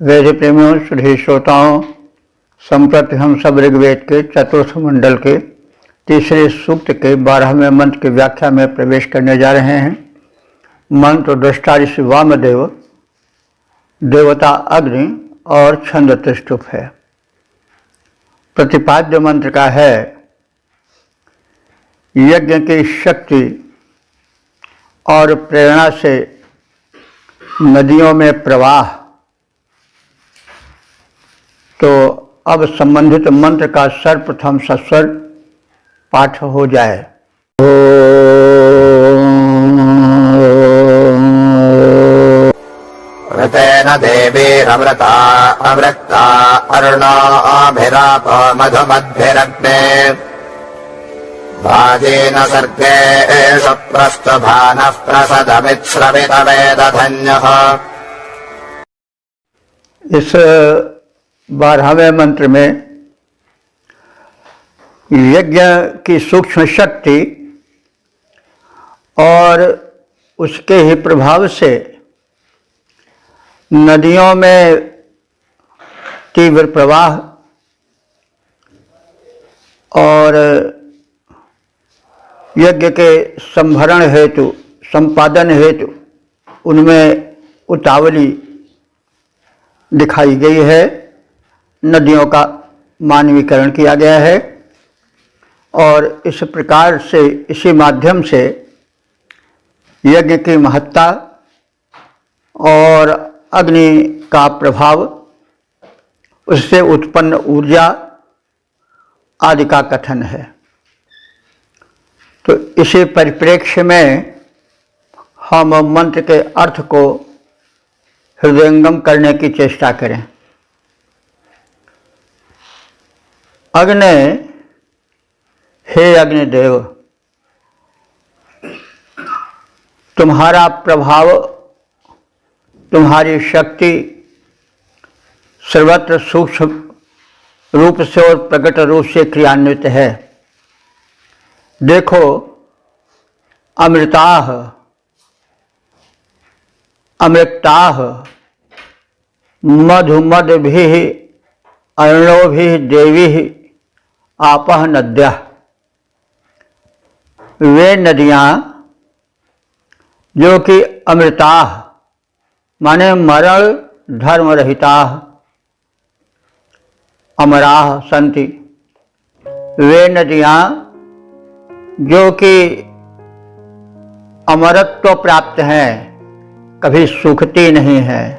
वेद प्रेमियों, सुधी श्रोताओं, संप्रति हम सब ऋग्वेद के चतुर्थ मंडल के तीसरे सूक्त के 12वें मंत्र की व्याख्या में प्रवेश करने जा रहे हैं। मंत्र दृष्टा ऋषि वामदेव, देवता अग्नि और छंद त्रिष्टुप है। प्रतिपाद्य मंत्र का है यज्ञ की शक्ति और प्रेरणा से नदियों में प्रवाह। तो अब संबंधित मंत्र का सर्वप्रथम सस्वर पाठ हो जाए। ऋतेन देवीरमृता अमृता अरुणाभिराप मधुमद्भिरग्ने भाजेन सर्गेषु प्रस्तुभानः प्रसदमिच्छ्रवितवेदधन्यः। इस 12वें मंत्र में यज्ञ की सूक्ष्म शक्ति और उसके ही प्रभाव से नदियों में तीव्र प्रवाह और यज्ञ के संभरण हेतु, संपादन हेतु उनमें उतावली दिखाई गई है। नदियों का मानवीकरण किया गया है और इस प्रकार से, इसी माध्यम से यज्ञ की महत्ता और अग्नि का प्रभाव, उससे उत्पन्न ऊर्जा आदि का कथन है। तो इसी परिप्रेक्ष्य में हम मंत्र के अर्थ को हृदयंगम करने की चेष्टा करें। अग्नि, हे अग्निदेव, तुम्हारा प्रभाव, तुम्हारी शक्ति सर्वत्र सूक्ष्म रूप से और प्रकट रूप से क्रियान्वित है। देखो, अमृताः अमृताः मधुमद्भिः अर्णोभिः देवीः आपः नद्यः। वे नदियाँ जो कि अमृताः माने मरण धर्म रहिताः, अमराः सन्ति। वे नदियाँ जो कि अमरत्व प्राप्त हैं, कभी सूखती नहीं है।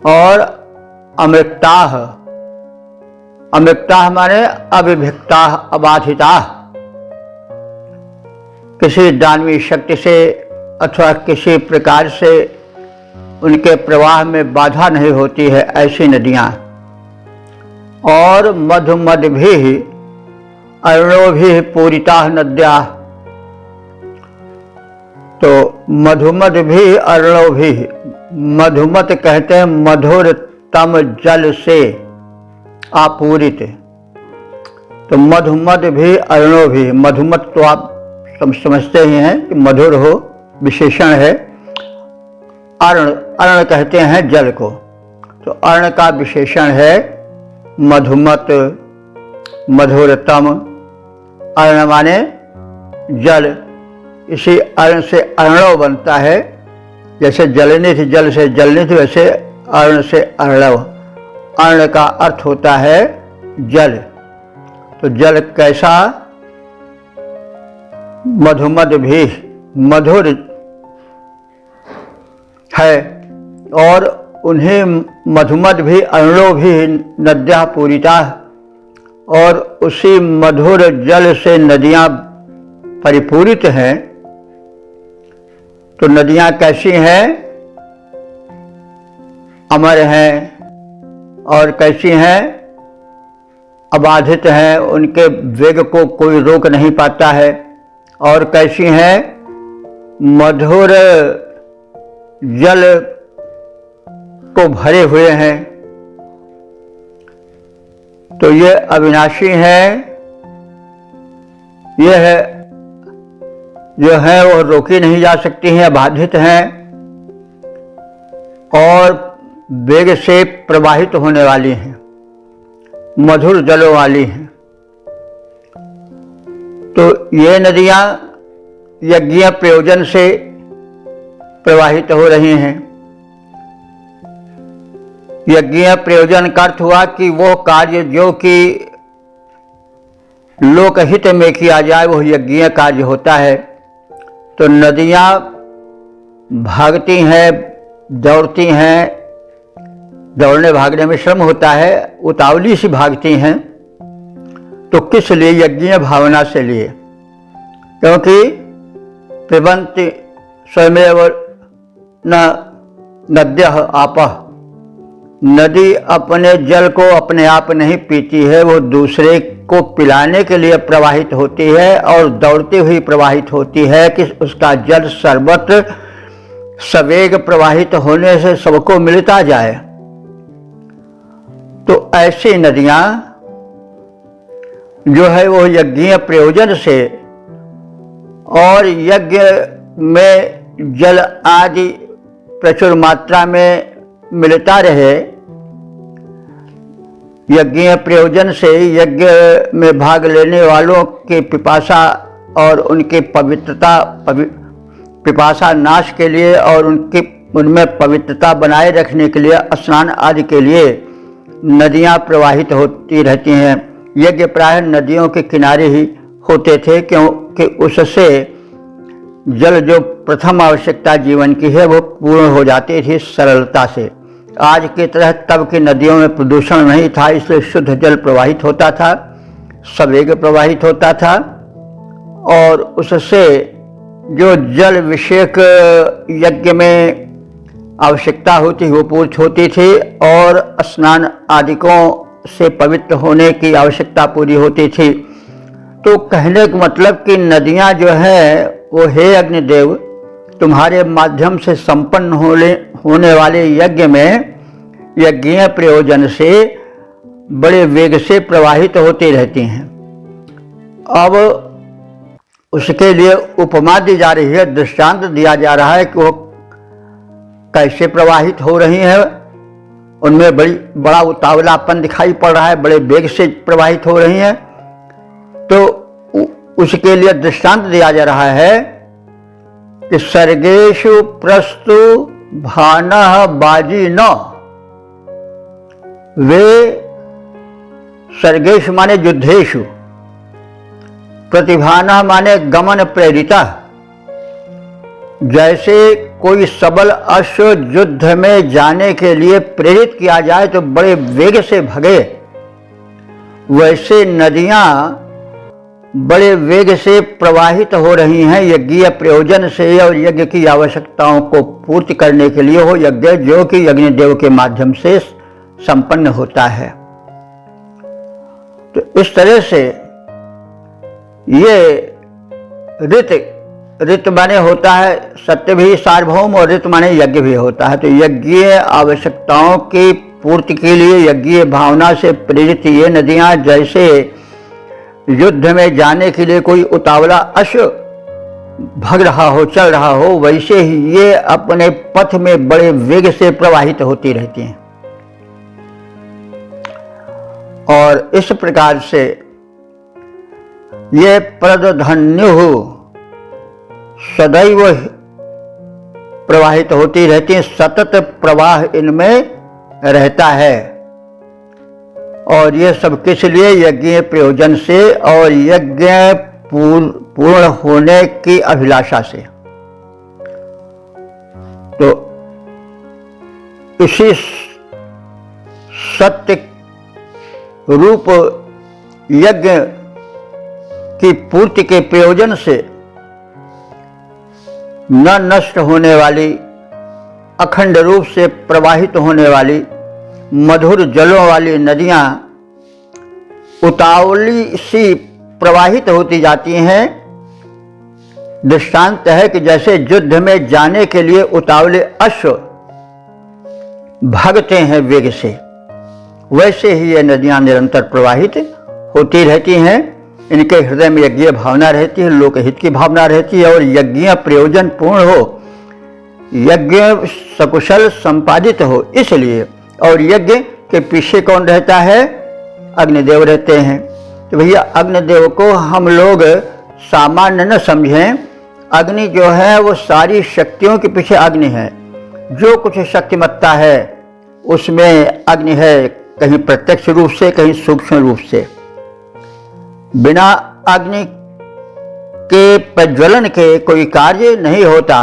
और अमृताः, अमृताः माने अविभिक्ताः अबाधिताः, किसी दानवी शक्ति से अथवा किसी प्रकार से उनके प्रवाह में बाधा नहीं होती है, ऐसी नदियाँ। और मधुमद्भिः अर्णोभिः पूरिताः नद्याः। तो मधुमद्भिः अर्णोभिः, मधुमत कहते हैं मधुरतम जल से आपूरित। तो मधुमद भी अर्णो भी, मधुमत तो आप समझते ही हैं कि मधुर हो, विशेषण है। अर्ण, अर्ण कहते हैं जल को, तो अर्ण का विशेषण है मधुमत, मधुरतम। अर्ण माने जल, इसी अर्ण से अर्णव बनता है। जैसे जलनिधि जल से जलनिधि, वैसे अर्ण से अर्णव। अर्ण का अर्थ होता है जल। तो जल कैसा? मधुमद भी मधुर है, और उन्हें मधुमद भी अर्णो भी नद्याः पूरिता, और उसी मधुर जल से नदियाँ परिपूरित हैं। तो नदियाँ कैसी हैं? अमर हैं। और कैसी हैं? अबाधित हैं, उनके वेग को कोई रोक नहीं पाता है। और कैसी हैं? मधुर जल को भरे हुए हैं। तो ये अविनाशी हैं, ये है जो है वो रोकी नहीं जा सकती हैं, बाधित हैं। और वेग से प्रवाहित होने वाली हैं, मधुर जलों वाली हैं। तो ये नदियां यज्ञीय प्रयोजन से प्रवाहित हो रही हैं। यज्ञीय प्रयोजन का अर्थ हुआ कि वो कार्य जो कि लोकहित में किया जाए वो यज्ञीय कार्य होता है। तो नदियां भागती हैं, दौड़ती हैं, दौड़ने भागने में श्रम होता है, उतावली सी भागती हैं। तो किस लिए? यज्ञीय भावना से लिए, क्योंकि पिबन्ति स्वयमेव न नद्यः आपः, नदी अपने जल को अपने आप नहीं पीती है, वो दूसरे को पिलाने के लिए प्रवाहित होती है और दौड़ती हुई प्रवाहित होती है कि उसका जल सर्वत्र सवेग प्रवाहित होने से सबको मिलता जाए। तो ऐसी नदियां जो है वो यज्ञीय प्रयोजन से और यज्ञ में जल आदि प्रचुर मात्रा में मिलता रहे, यज्ञीय प्रयोजन से यज्ञ में भाग लेने वालों की पिपासा और उनकी पिपासा नाश के लिए और उनमें पवित्रता बनाए रखने के लिए स्नान आदि के लिए नदियां प्रवाहित होती रहती हैं। यज्ञ प्रायः नदियों के किनारे ही होते थे, क्योंकि उससे जल जो प्रथम आवश्यकता जीवन की है वो पूर्ण हो जाती थी सरलता से। आज की तरह तब की नदियों में प्रदूषण नहीं था, इसलिए शुद्ध जल प्रवाहित होता था, सवेग प्रवाहित होता था और उससे जो जल विषयक यज्ञ में आवश्यकता होती वो पूर्ति होती थी और स्नान आदिकों से पवित्र होने की आवश्यकता पूरी होती थी। तो कहने का मतलब कि नदियां जो है वो हे अग्निदेव, तुम्हारे माध्यम से संपन्न होने वाले यज्ञ में यज्ञीय प्रयोजन से बड़े वेग से प्रवाहित होती रहती हैं। अब उसके लिए उपमा दी जा रही है, दृष्टांत दिया जा रहा है कि वो कैसे प्रवाहित हो रही हैं। उनमें बड़ा उतावलापन दिखाई पड़ रहा है, बड़े वेग से प्रवाहित हो रही हैं। तो उसके लिए दृष्टांत दिया जा रहा है कि सर्गेषु प्रस्तु भानः बाजी न, वे सर्गेषु माने युद्धेषु, प्रतिभाना माने गमन प्रेरिता। जैसे कोई सबल अश्व युद्ध में जाने के लिए प्रेरित किया जाए तो बड़े वेग से भगे, वैसे नदियां बड़े वेग से प्रवाहित हो रही हैं यज्ञीय प्रयोजन से और यज्ञ की आवश्यकताओं को पूर्ति करने के लिए हो यज्ञ जो कि अग्निदेव के माध्यम से संपन्न होता है। तो इस तरह से ये ऋत माने होता है सत्य भी सार्वभौम और ऋत माने यज्ञ भी होता है। तो यज्ञीय आवश्यकताओं की पूर्ति के लिए यज्ञीय भावना से प्रेरित ये नदियां जैसे युद्ध में जाने के लिए कोई उतावला अश्व भग रहा हो, चल रहा हो, वैसे ही ये अपने पथ में बड़े वेग से प्रवाहित होती रहती हैं। और इस प्रकार से ये प्रदधन्यु सदैव प्रवाहित होती रहती हैं, सतत प्रवाह इनमें रहता है। और ये सब किस लिए? यज्ञ प्रयोजन से और यज्ञ पूर्ण होने की अभिलाषा से। तो इसी सत्य रूप यज्ञ की पूर्ति के प्रयोजन से न नष्ट होने वाली, अखंड रूप से प्रवाहित होने वाली मधुर जलों वाली नदियां उतावली सी प्रवाहित होती जाती हैं। दृष्टांत है कि जैसे युद्ध में जाने के लिए उतावले अश्व भागते हैं वेग से, वैसे ही ये नदियां निरंतर प्रवाहित होती रहती हैं। इनके हृदय में यज्ञीय भावना रहती है, लोकहित की भावना रहती है और यज्ञीय प्रयोजन पूर्ण हो यज्ञ सकुशल संपादित हो इसलिए। और यज्ञ के पीछे कौन रहता है? अग्निदेव रहते हैं। तो भैया अग्निदेव को हम लोग सामान्य न समझें। अग्नि जो है वो सारी शक्तियों के पीछे अग्नि है। जो कुछ शक्तिमत्ता है उसमें अग्नि है, कहीं प्रत्यक्ष रूप से, कहीं सूक्ष्म रूप से। बिना अग्नि के प्रज्वलन के कोई कार्य नहीं होता।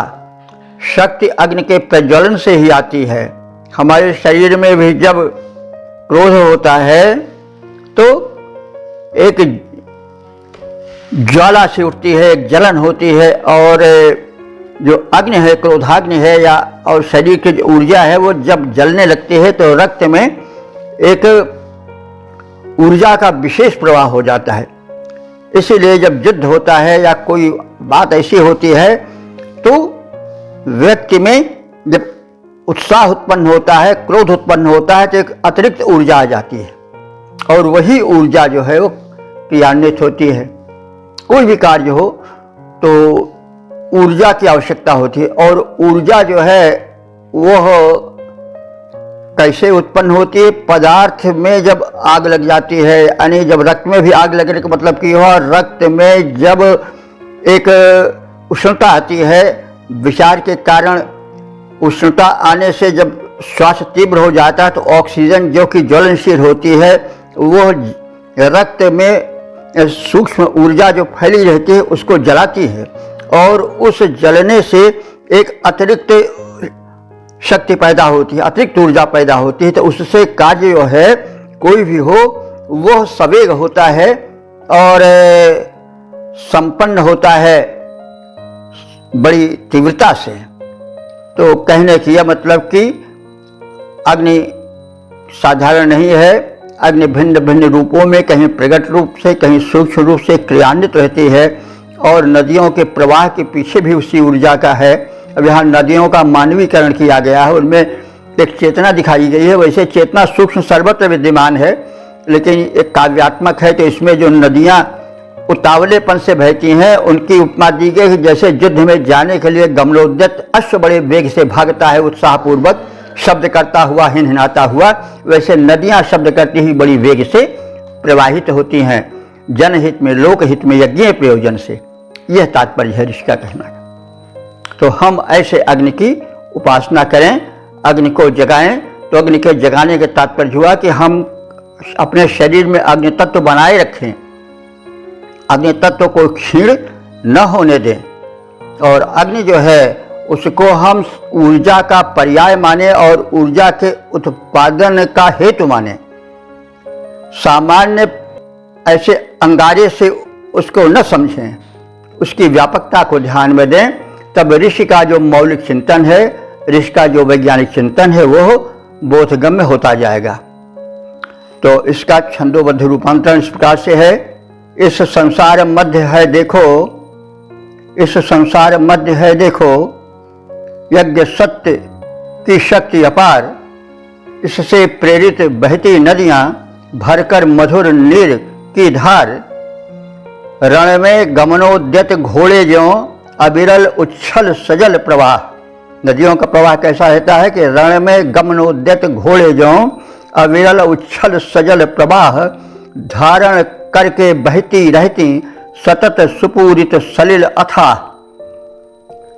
शक्ति अग्नि के प्रज्वलन से ही आती है। हमारे शरीर में भी जब क्रोध होता है तो एक ज्वाला सी उठती है, एक जलन होती है, और जो अग्नि है, क्रोधाग्नि है या और शरीर की जो ऊर्जा है वो जब जलने लगती है तो रक्त में एक ऊर्जा का विशेष प्रवाह हो जाता है। इसीलिए जब युद्ध होता है या कोई बात ऐसी होती है तो व्यक्ति में जब उत्साह उत्पन्न होता है, क्रोध उत्पन्न होता है, तो एक अतिरिक्त ऊर्जा आ जाती है और वही ऊर्जा जो है वो क्रियान्वित होती है। कोई भी कार्य हो तो ऊर्जा की आवश्यकता होती है। और ऊर्जा जो है वह कैसे उत्पन्न होती है? पदार्थ में जब आग लग जाती है, यानी जब रक्त में भी आग लगने का मतलब कि हुआ, रक्त में जब एक उष्णता आती है, विचार के कारण उष्णता आने से जब श्वास तीव्र हो जाता है तो ऑक्सीजन जो कि ज्वलनशील होती है वो रक्त में सूक्ष्म ऊर्जा जो फैली रहती है उसको जलाती है और उस जलने से एक अतिरिक्त शक्ति पैदा होती है, अतिरिक्त ऊर्जा पैदा होती है। तो उससे कार्य जो है कोई भी हो वह सवेग होता है और संपन्न होता है बड़ी तीव्रता से। तो कहने की यह मतलब कि अग्नि साधारण नहीं है। अग्नि भिन्न भिन्न रूपों में, कहीं प्रकट रूप से, कहीं सूक्ष्म रूप से क्रियान्वित रहती है और नदियों के प्रवाह के पीछे भी उसी ऊर्जा का है। अब यहाँ नदियों का मानवीकरण किया गया है, उनमें एक चेतना दिखाई गई है। वैसे चेतना सूक्ष्म सर्वत्र विद्यमान है, लेकिन एक काव्यात्मक है। तो इसमें जो नदियाँ उतावलेपन से बहती हैं उनकी उपमा दी गई है। जैसे युद्ध में जाने के लिए गमलोद्यत अश्व बड़े वेग से भागता है उत्साहपूर्वक, शब्द करता हुआ, हिनहिनाता हुआ, वैसे नदियाँ शब्द करती ही बड़ी वेग से प्रवाहित होती हैं, जनहित में, लोकहित में, यज्ञ प्रयोजन से। यह तात्पर्य है ऋषि का कहना। तो हम ऐसे अग्नि की उपासना करें, अग्नि को जगाएं। तो अग्नि के जगाने के तात्पर्य हुआ कि हम अपने शरीर में अग्नि तत्व बनाए रखें, अग्नि तत्व को क्षीण न होने दें और अग्नि जो है उसको हम ऊर्जा का पर्याय माने और ऊर्जा के उत्पादन का हेतु माने। सामान्य ऐसे अंगारे से उसको न समझें, उसकी व्यापकता को ध्यान में दें। तब ऋषि का जो मौलिक चिंतन है, ऋषि का जो वैज्ञानिक चिंतन है वो बोधगम्य होता जाएगा। तो इसका छंदोबद्ध रूपांतरण इस प्रकार से है। इस संसार मध्य है देखो, इस संसार मध्य है देखो, यज्ञ सत्य की शक्ति अपार, इससे प्रेरित बहती नदियां भरकर मधुर नीर की धार, रण में गमनोद्यत घोड़े ज्यों अविरल उच्छल सजल प्रवाह। नदियों का प्रवाह कैसा रहता है कि रण में गमनोद्यत घोड़े ज्यों अविरल उच्छल सजल प्रवाह, धारण करके बहती रहती सतत सुपूरित सलिल अथाह।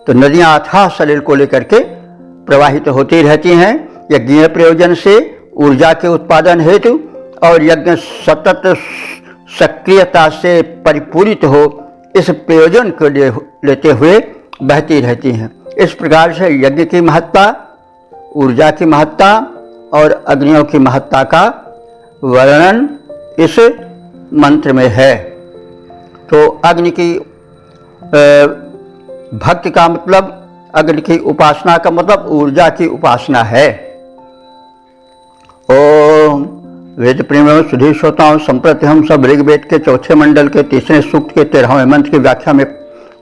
तो नदियां अथाह सलिल को लेकर के प्रवाहित होती रहती हैं यज्ञ प्रयोजन से, ऊर्जा के उत्पादन हेतु, और यज्ञ सतत सक्रियता से परिपूरित हो इस प्रयोजन को लेते हुए बहती रहती हैं। इस प्रकार से यज्ञ की महत्ता, ऊर्जा की महत्ता और अग्नियों की महत्ता का वर्णन इस मंत्र में है। तो अग्नि की भक्ति का मतलब, अग्नि की उपासना का मतलब ऊर्जा की उपासना है। ओम वेद प्रेम सुधीर श्रोताओं, संप्रति हम सब ऋग्वेद के चौथे मंडल के तीसरे सूक्त के 13वें मंत्र की व्याख्या में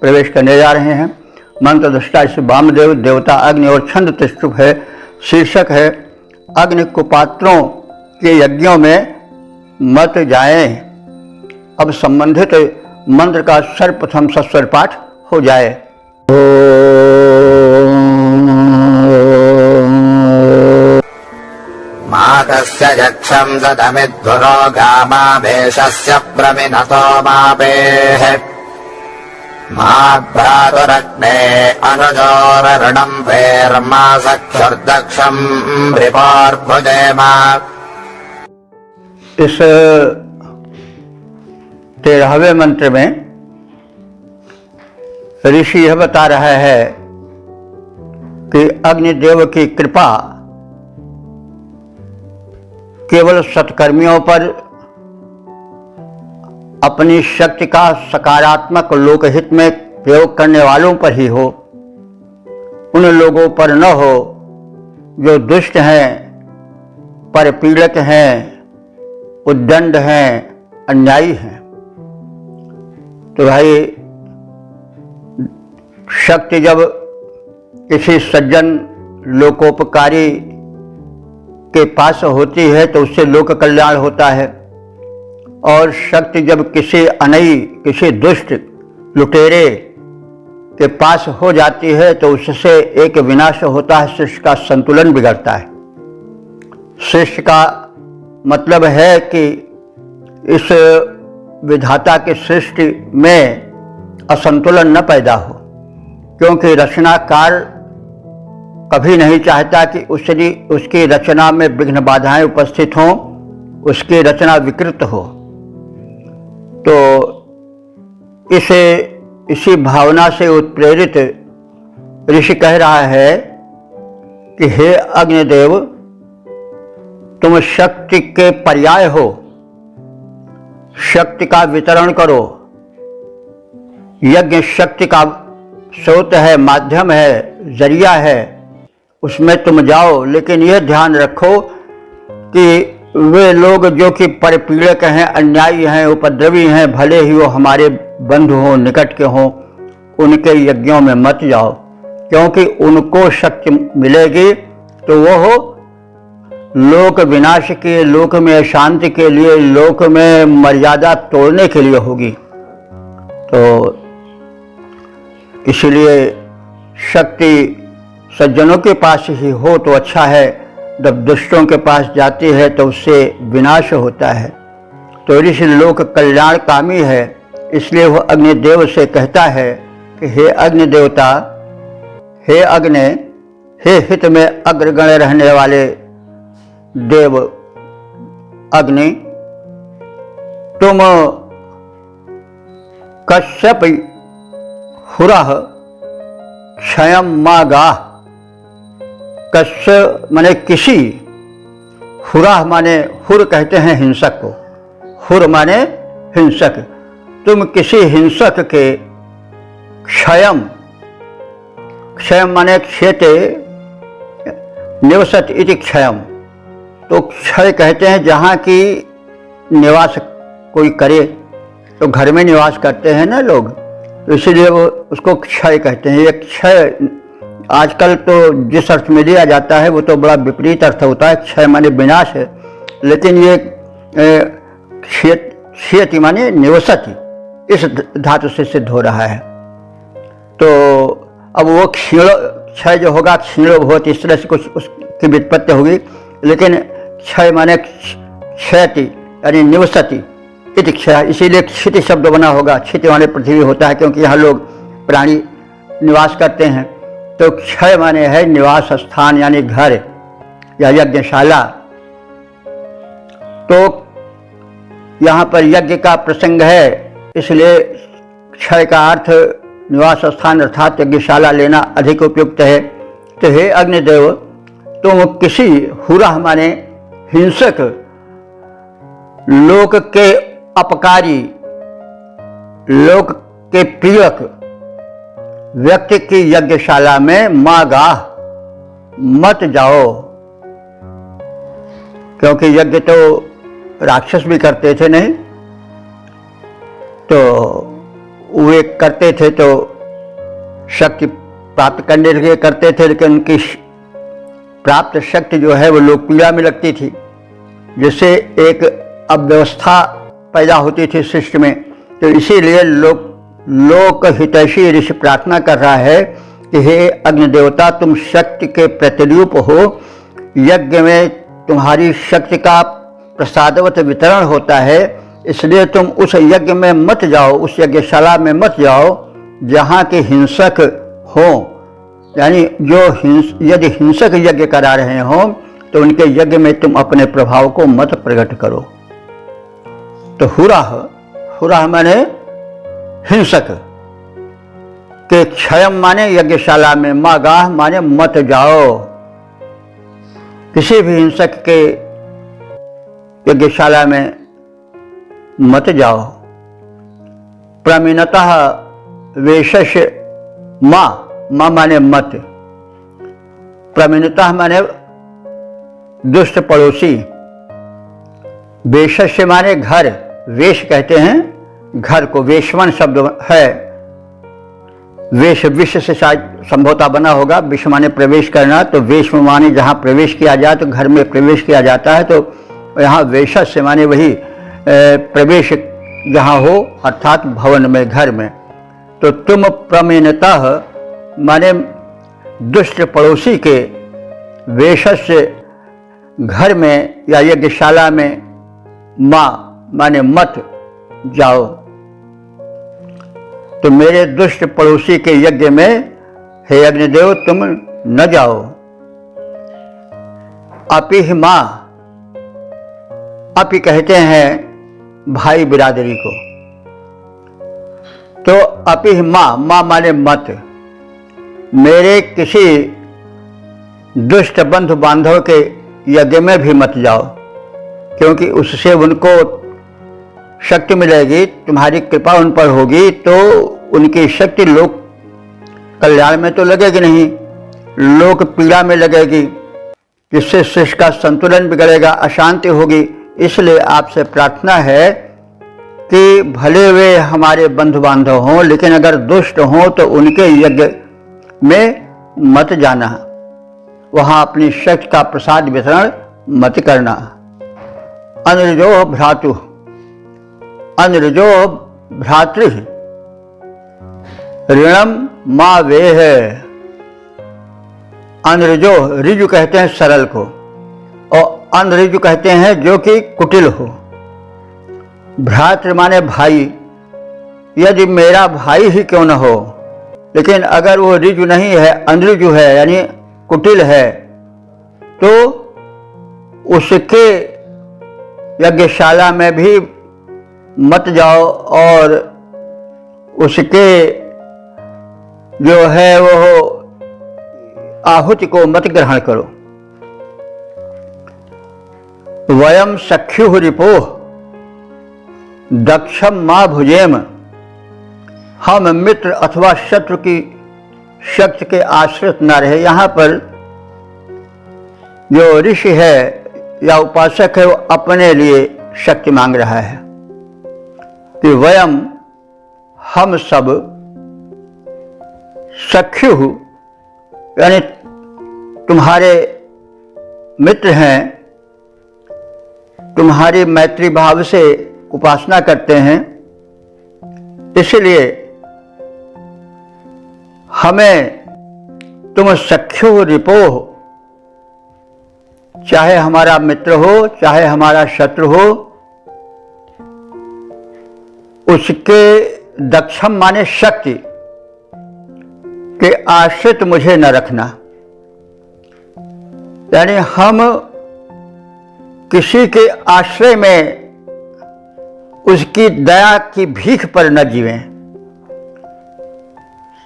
प्रवेश करने जा रहे हैं। मंत्र दृष्टा इस वामदेव, देवता अग्नि और छंद तिष्ठुप है। शीर्षक है अग्नि कुपात्रों के यज्ञों में मत जाएं। अब संबंधित मंत्र का सर्वप्रथम सस्वर पाठ हो जाए। ओम यस्य यक्षम् ददमिद्धुरो गामावेशस्य प्रमिनतो मापेः मा भ्रातुरग्ने अनुजोरऋणम् वेर्मा सक्षुर्दक्षम् रिपोर्भुजेम। इस 13वें मंत्र में ऋषि यह बता रहा है कि अग्निदेव की कृपा केवल सत्कर्मियों पर, अपनी शक्ति का सकारात्मक लोकहित में प्रयोग करने वालों पर ही हो, उन लोगों पर न हो जो दुष्ट हैं, परपीड़क हैं, उद्दंड हैं, अन्यायी हैं। तो भाई शक्ति जब किसी सज्जन लोकोपकारी के पास होती है तो उससे लोक कल्याण होता है, और शक्ति जब किसी अनई, किसी दुष्ट लुटेरे के पास हो जाती है तो उससे एक विनाश होता है, सृष्टि का संतुलन बिगड़ता है। सृष्टि का मतलब है कि इस विधाता की सृष्टि में असंतुलन न पैदा हो, क्योंकि रचनाकार कभी नहीं चाहता कि उसकी रचना में विघ्न बाधाएं उपस्थित हों, उसकी रचना विकृत हो। तो इसी भावना से उत्प्रेरित ऋषि कह रहा है कि हे अग्निदेव, तुम शक्ति के पर्याय हो, शक्ति का वितरण करो। यज्ञ शक्ति का स्रोत है, माध्यम है, जरिया है, उसमें तुम जाओ, लेकिन यह ध्यान रखो कि वे लोग जो कि परपीड़क हैं, अन्यायी हैं, उपद्रवी हैं, भले ही वो हमारे बंधु हों, निकट के हों, उनके यज्ञों में मत जाओ, क्योंकि उनको शक्ति मिलेगी तो वो लोक विनाश के, लोक में अशांति के लिए, लोक में मर्यादा तोड़ने के लिए होगी। तो इसलिए शक्ति सज्जनों के पास ही हो तो अच्छा है, जब दुष्टों के पास जाती है तो उससे विनाश होता है। तो ऋषि लोक कल्याण कामी है, इसलिए वह अग्निदेव से कहता है कि हे अग्नि देवता, हे अग्नि, हे हित में अग्रगण रहने वाले देव अग्नि, तुम कश्यप हुरः क्षयम मा गाह। कश्य माने किसी, हुरा माने, हुर कहते हैं हिंसक को, हुर माने हिंसक, तुम किसी हिंसक के क्षयम, क्षयम माने क्षेते निवसत इति क्षयम, तो क्षय कहते हैं जहाँ की निवास कोई करे, तो घर में निवास करते हैं ना लोग, तो इसीलिए वो उसको क्षय कहते हैं। ये क्षय आजकल तो जिस अर्थ में लिया जाता है वो तो बड़ा विपरीत अर्थ होता है, क्षय माने विनाश है, लेकिन ये क्षयति माने निवसति, इस धातु से सिद्ध हो रहा है। तो अब वो क्षय जो होगा, क्षीणो भवति, इस तरह से कुछ उसकी व्युत्पत्ति होगी, लेकिन क्षय माने क्षयति यानी निवसति इति क्षय, इसीलिए क्षिति शब्द बना होगा। क्षिति माने पृथ्वी होता है, क्योंकि यहाँ लोग प्राणी निवास करते हैं। तो क्षय माने है निवास स्थान यानी घर या यज्ञशाला। तो यहाँ पर यज्ञ का प्रसंग है, इसलिए क्षय का अर्थ निवास स्थान अर्थात यज्ञशाला लेना अधिक उपयुक्त है। तो हे अग्निदेव, तुम किसी, हुरा माने हिंसक, लोक के अपकारी, लोक के प्रियक व्यक्ति की यज्ञशाला में मागाह मत जाओ, क्योंकि यज्ञ तो राक्षस भी करते थे नहीं, तो वे करते थे तो शक्ति प्राप्त करने के लिए करते थे, लेकिन उनकी प्राप्त शक्ति जो है वो लोक पीड़ा में लगती थी, जिससे एक अव्यवस्था पैदा होती थी सृष्टि में। तो इसीलिए लोक हितैषी ऋषि प्रार्थना कर रहा है कि हे अग्नि देवता, तुम शक्ति के प्रतिरूप हो, यज्ञ में तुम्हारी शक्ति का प्रसादवत वितरण होता है, इसलिए तुम उस यज्ञ में मत जाओ, उस यज्ञशाला में मत जाओ जहाँ के हिंसक हों। यानी यदि हिंसक यज्ञ करा रहे हों तो उनके यज्ञ में तुम अपने प्रभाव को मत प्रकट करो। तो हुराह माने हिंसक के क्षयम माने यज्ञशाला में, मागाह माने मत जाओ। किसी भी हिंसक के यज्ञशाला में मत जाओ। प्रमीणतः वेशस्य माँ माने मत, प्रमीणतः माने दुष्ट पड़ोसी, वेशस्य माने घर, वेश कहते हैं घर को, वेशवन शब्द है, वेश विश्व से शायद संभवतः बना होगा, विश्व माने प्रवेश करना, तो वेश माने जहाँ प्रवेश किया जाए, तो घर में प्रवेश किया जाता है, तो यहाँ वेशस्य माने वही प्रवेश जहाँ हो, अर्थात भवन में, घर में। तो तुम प्रमीणतः माने दुष्ट पड़ोसी के, वेशस्य घर में या यज्ञशाला में, माँ माने मत जाओ। तो मेरे दुष्ट पड़ोसी के यज्ञ में हे अग्निदेव तुम न जाओ। अपि माँ, अपि कहते हैं भाई बिरादरी को, तो अपि माँ माने मत, मेरे किसी दुष्ट बंधु बांधव के यज्ञ में भी मत जाओ, क्योंकि उससे उनको शक्ति मिलेगी, तुम्हारी कृपा उन पर होगी, तो उनकी शक्ति लोक कल्याण में तो लगेगी नहीं, लोक पीड़ा में लगेगी, जिससे सृष्टि का संतुलन बिगड़ेगा, अशांति होगी। इसलिए आपसे प्रार्थना है कि भले वे हमारे बंधु बांधव हों, लेकिन अगर दुष्ट हों तो उनके यज्ञ में मत जाना, वहां अपनी शक्ति का प्रसाद वितरण मत करना। अनृजो भ्रातु, अनृजो भ्रातृ ऋणम मा वेह। अनृजो, ऋजु कहते हैं सरल को, और अनऋजु कहते हैं जो कि कुटिल हो। भ्रातृ माने भाई, यदि मेरा भाई ही क्यों न हो, लेकिन अगर वो ऋजु नहीं है, अनऋजु है यानी कुटिल है, तो उसके यज्ञशाला में भी मत जाओ और उसके जो है वो आहुति को मत ग्रहण करो। वयम सख्यु रिपोह दक्षम मां भुजेम, हम मित्र अथवा शत्रु की शक्ति के आश्रित न रहे। यहाँ पर जो ऋषि है या उपासक है वो अपने लिए शक्ति मांग रहा है कि वयम हम सब सख्यु यानी तुम्हारे मित्र हैं, तुम्हारी मैत्री भाव से उपासना करते हैं, इसलिए हमें तुम सख्यो रिपोह, चाहे हमारा मित्र हो चाहे हमारा शत्रु हो, उसके दक्षम माने शक्ति के आश्रित मुझे न रखना। यानी हम किसी के आश्रय में उसकी दया की भीख पर न जीवें,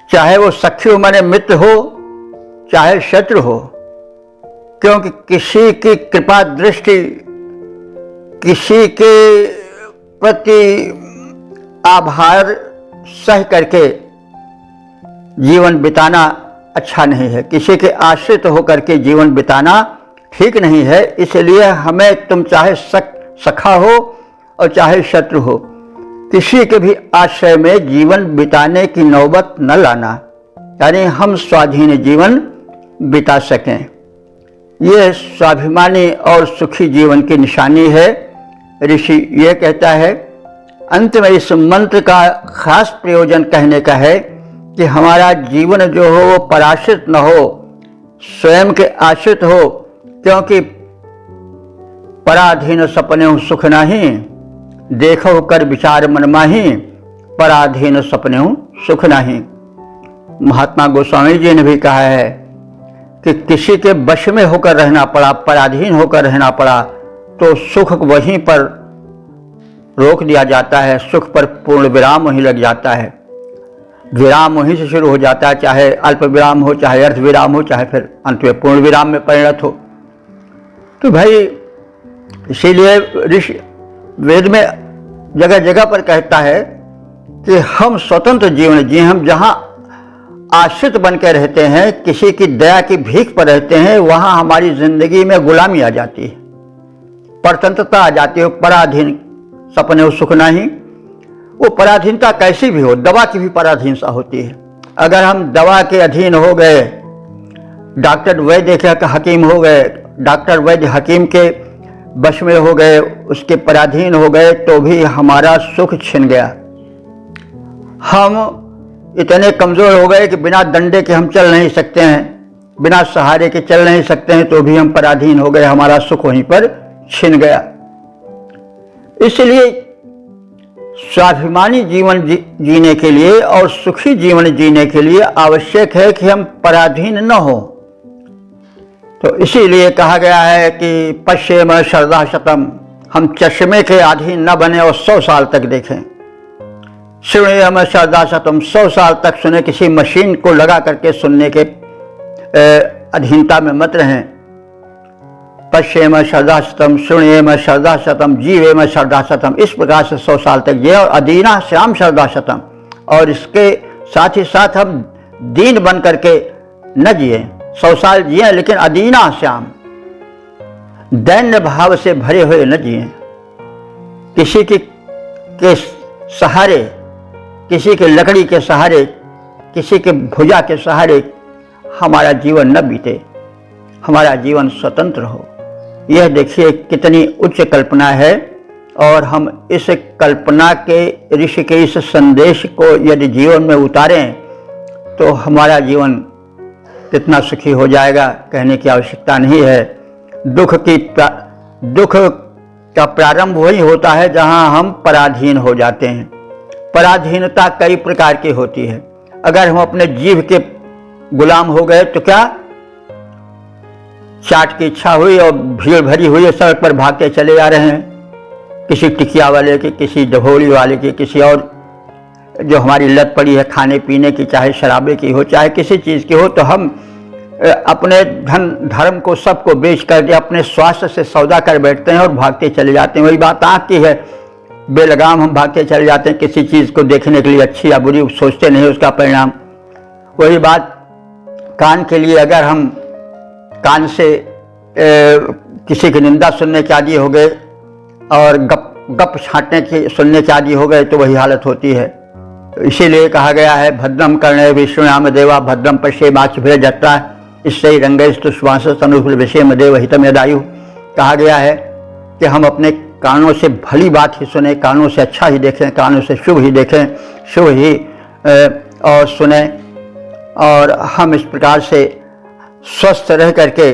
चाहे वो सख्यु माने मित्र हो चाहे शत्रु हो, क्योंकि किसी की कृपा दृष्टि किसी के प्रति आभार सह करके जीवन बिताना अच्छा नहीं है, किसी के आश्रित होकर के जीवन बिताना ठीक नहीं है। इसलिए हमें तुम चाहे सखा हो और चाहे शत्रु हो, किसी के भी आश्रय में जीवन बिताने की नौबत न लाना, यानी हम स्वाधीन जीवन बिता सकें। ये स्वाभिमानी और सुखी जीवन की निशानी है। ऋषि ये कहता है, अंत में इस मंत्र का खास प्रयोजन कहने का है कि हमारा जीवन जो हो वो पराश्रित न हो, स्वयं के आश्रित हो, क्योंकि पराधीन सपने सुख नहीं, देखो कर विचार मन माही, पराधीन सपने सुख नहीं। महात्मा गोस्वामी जी ने भी कहा है कि किसी के वश में होकर रहना पड़ा, पराधीन होकर रहना पड़ा, तो सुख वहीं पर रोक दिया जाता है, सुख पर पूर्ण विराम वहीं लग जाता है, विराम वहीं से शुरू हो जाता है, चाहे अल्प विराम हो, चाहे अर्ध विराम हो, चाहे फिर अंत में पूर्ण विराम में परिणत हो। तो भाई इसीलिए ऋषि वेद में जगह जगह पर कहता है कि हम स्वतंत्र जीवन जिए, हम जहाँ आश्रित बन के रहते हैं, किसी की दया की भीख पर रहते हैं, वहाँ हमारी जिंदगी में गुलामी आ जाती है, परतंत्रता आ जाती है। पराधीन सपने सुख नहीं, वो पराधीनता कैसी भी हो, दवा की भी पराधीनता होती है। अगर हम दवा के अधीन हो गए, डॉक्टर वैद्य के हकीम हो गए, डॉक्टर वैद्य हकीम के वश में हो गए, उसके पराधीन हो गए, तो भी हमारा सुख छिन गया। हम इतने कमजोर हो गए कि बिना डंडे के हम चल नहीं सकते हैं, बिना सहारे के चल नहीं सकते हैं, तो भी हम पराधीन हो गए, हमारा सुख वहीं पर छिन गया। इसलिए स्वाभिमानी जीवन जीने के लिए और सुखी जीवन जीने के लिए आवश्यक है कि हम पराधीन न हो। तो इसीलिए कहा गया है कि पश्येम श्रद्धा शतम, हम चश्मे के अधीन न बने और 100 साल तक देखें। सुनियम श्रद्धा शतम, 100 साल तक सुने, किसी मशीन को लगा करके सुनने के अधीनता में मत रहें। पश्येम श्रद्धा शतम, सुनियम श्रद्धा शतम, जीवेम श्रद्धा शतम, इस प्रकार से 100 साल तक जिए। और अदीना श्याम श्रद्धा शतम, और इसके साथ ही साथ हम दीन बन करके न जिए, 100 साल जिए लेकिन अदीना श्याम, दैन्य भाव से भरे हुए न जिए, किसी के सहारे, किसी के लकड़ी के सहारे, किसी के भुजा के सहारे हमारा जीवन न बीते, हमारा जीवन स्वतंत्र हो। यह देखिए कितनी उच्च कल्पना है, और हम इस कल्पना के ऋषि के इस संदेश को यदि जीवन में उतारें तो हमारा जीवन कितना सुखी हो जाएगा, कहने की आवश्यकता नहीं है। दुख का प्रारंभ वही होता है जहां हम पराधीन हो जाते हैं। पराधीनता कई प्रकार की होती है। अगर हम अपने जीव के गुलाम हो गए तो क्या, चाट की इच्छा हुई और भीड़ भरी हुई, सड़क पर भागते चले जा रहे हैं, किसी टिकिया वाले की, किसी ढोली वाले की, किसी और जो हमारी लत पड़ी है खाने पीने की, चाहे शराबे की हो, चाहे किसी चीज़ की हो, तो हम अपने धन धर्म को सबको बेच करके अपने स्वास्थ्य से सौदा कर बैठते हैं और भागते चले जाते हैं। वही बात आँख की है, बेलगाम हम भागते चले जाते हैं किसी चीज़ को देखने के लिए, अच्छी या बुरी, सोचते नहीं उसका परिणाम। वही बात कान के लिए, अगर हम कान से किसी की निंदा सुनने के आदी हो गए और गप छांटने की सुनने के आदी हो गए तो वही हालत होती है। तो इसीलिए कहा गया है भद्रम कर्णे विष्णुयाम देवा भद्रम पश्येमाक्षभिर्यजत्रा जत्रा, इससे ही रंगेस्तु श्वास तनुफल विषेम देव हितम यदायु। कहा गया है कि हम अपने कानों से भली बात ही सुने, कानों से अच्छा ही देखें, कानों से शुभ ही देखें, शुभ ही और सुने, और हम इस प्रकार से स्वस्थ रह करके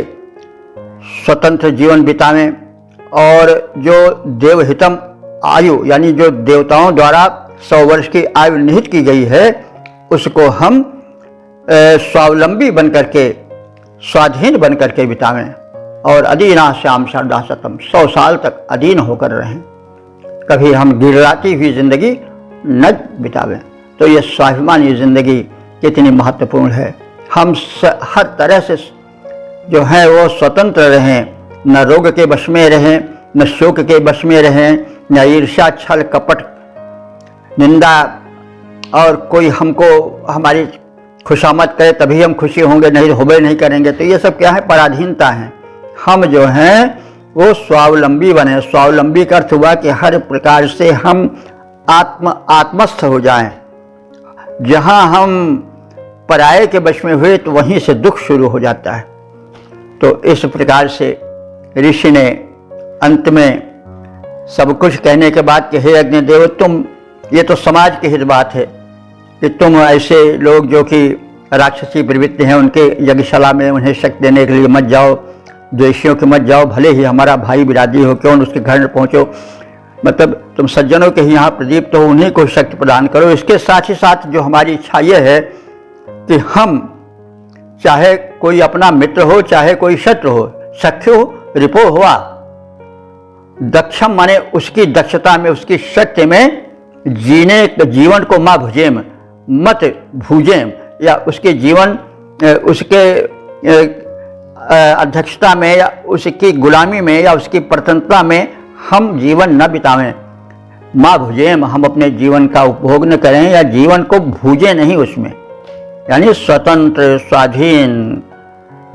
स्वतंत्र जीवन बितावें। और जो देवहितम आयु, यानी जो देवताओं द्वारा 100 वर्ष की आयु निहित की गई है, उसको हम स्वावलंबी बन करके, स्वाधीन बन करके बितावें। और अधीना श्याम श्रद्धा शतम, 100 साल तक अधीन होकर रहें, कभी हम गिड़गिड़ाती हुई जिंदगी न बितावें। तो ये स्वाभिमानी जिंदगी कितनी महत्वपूर्ण है। हम हर तरह से जो है वो स्वतंत्र रहें, न रोग के वश में रहें, न शोक के वश में रहें, न ईर्ष्या छल कपट निंदा, और कोई हमको हमारी खुशामद करे तभी हम खुशी होंगे, नहीं होबे नहीं करेंगे। तो ये सब क्या है, पराधीनता है। हम जो हैं वो स्वावलंबी बने। स्वावलंबी का अर्थ हुआ कि हर प्रकार से हम आत्मस्थ हो जाएं। जहां हम पराये के वश में हुए तो वहीं से दुख शुरू हो जाता है। तो इस प्रकार से ऋषि ने अंत में सब कुछ कहने के बाद कि हे अग्निदेव, तुम, ये तो समाज की हित बात है कि तुम ऐसे लोग जो कि राक्षसी प्रवृत्ति हैं उनके यज्ञशाला में उन्हें शक्ति देने के लिए मत जाओ। द्वेषियों के मत जाओ, भले ही हमारा भाई बिरादरी हो क्यों, उसके घर में पहुंचो, मतलब तुम सज्जनों के ही यहाँ प्रदीप्त हो, उन्हीं को शक्ति प्रदान करो। इसके साथ ही साथ जो हमारी इच्छा ये है कि हम चाहे कोई अपना मित्र हो, चाहे कोई शत्रु हो, सख्य हो रिपो हुआ, दक्षम माने उसकी दक्षता में, उसकी शक्ति में जीने जीवन को माँ भुजेम मत भूजेम, या उसके जीवन उसके अध्यक्षता में या उसकी गुलामी में या उसकी प्रतंत्रता में हम जीवन न बितावें। माँ भुजेम, हम अपने जीवन का उपभोग न करें या जीवन को भूजें नहीं उसमें, यानी स्वतंत्र स्वाधीन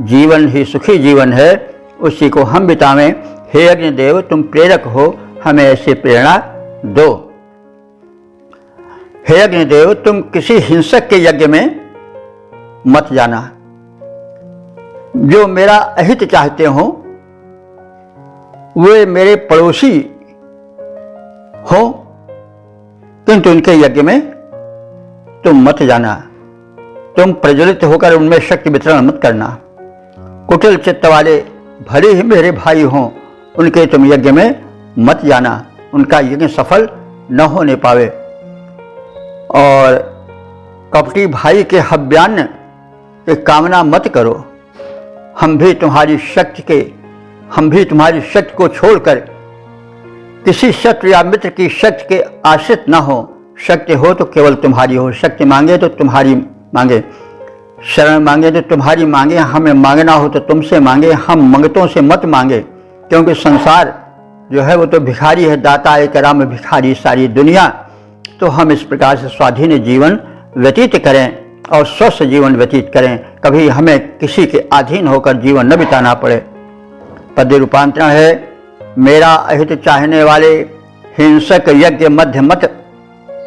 जीवन ही सुखी जीवन है, उसी को हम बितावें। हे अग्निदेव, तुम प्रेरक हो, हमें ऐसी प्रेरणा दो। हे अग्निदेव, तुम किसी हिंसक के यज्ञ में मत जाना, जो मेरा अहित चाहते हो वे मेरे पड़ोसी हो, किंतु उनके यज्ञ में तुम मत जाना। तुम प्रज्वलित होकर उनमें शक्ति वितरण मत करना। कुटिल चित्त वाले भले ही मेरे भाई हों, उनके तुम यज्ञ में मत जाना, उनका यज्ञ सफल न होने पावे। और कपटी भाई के हव्यान्न की कामना मत करो। हम भी तुम्हारी शक्ति को छोड़कर किसी शत्रु या मित्र की शक्ति के आश्रित न हो। शक्ति हो तो केवल तुम्हारी हो, शक्ति मांगे तो तुम्हारी मांगे, शरण मांगे तो तुम्हारी मांगे, हमें मांगना हो तो तुमसे मांगे, हम मंगतों से मत मांगे, क्योंकि संसार जो है वो तो भिखारी है, दाता एक राम भिखारी सारी दुनिया। तो हम इस प्रकार से स्वाधीन जीवन व्यतीत करें और स्वस्थ जीवन व्यतीत करें, कभी हमें किसी के अधीन होकर जीवन न बिताना पड़े। पद्य रूपांतरण है, मेरा अहित चाहने वाले हिंसक यज्ञ मध्य मत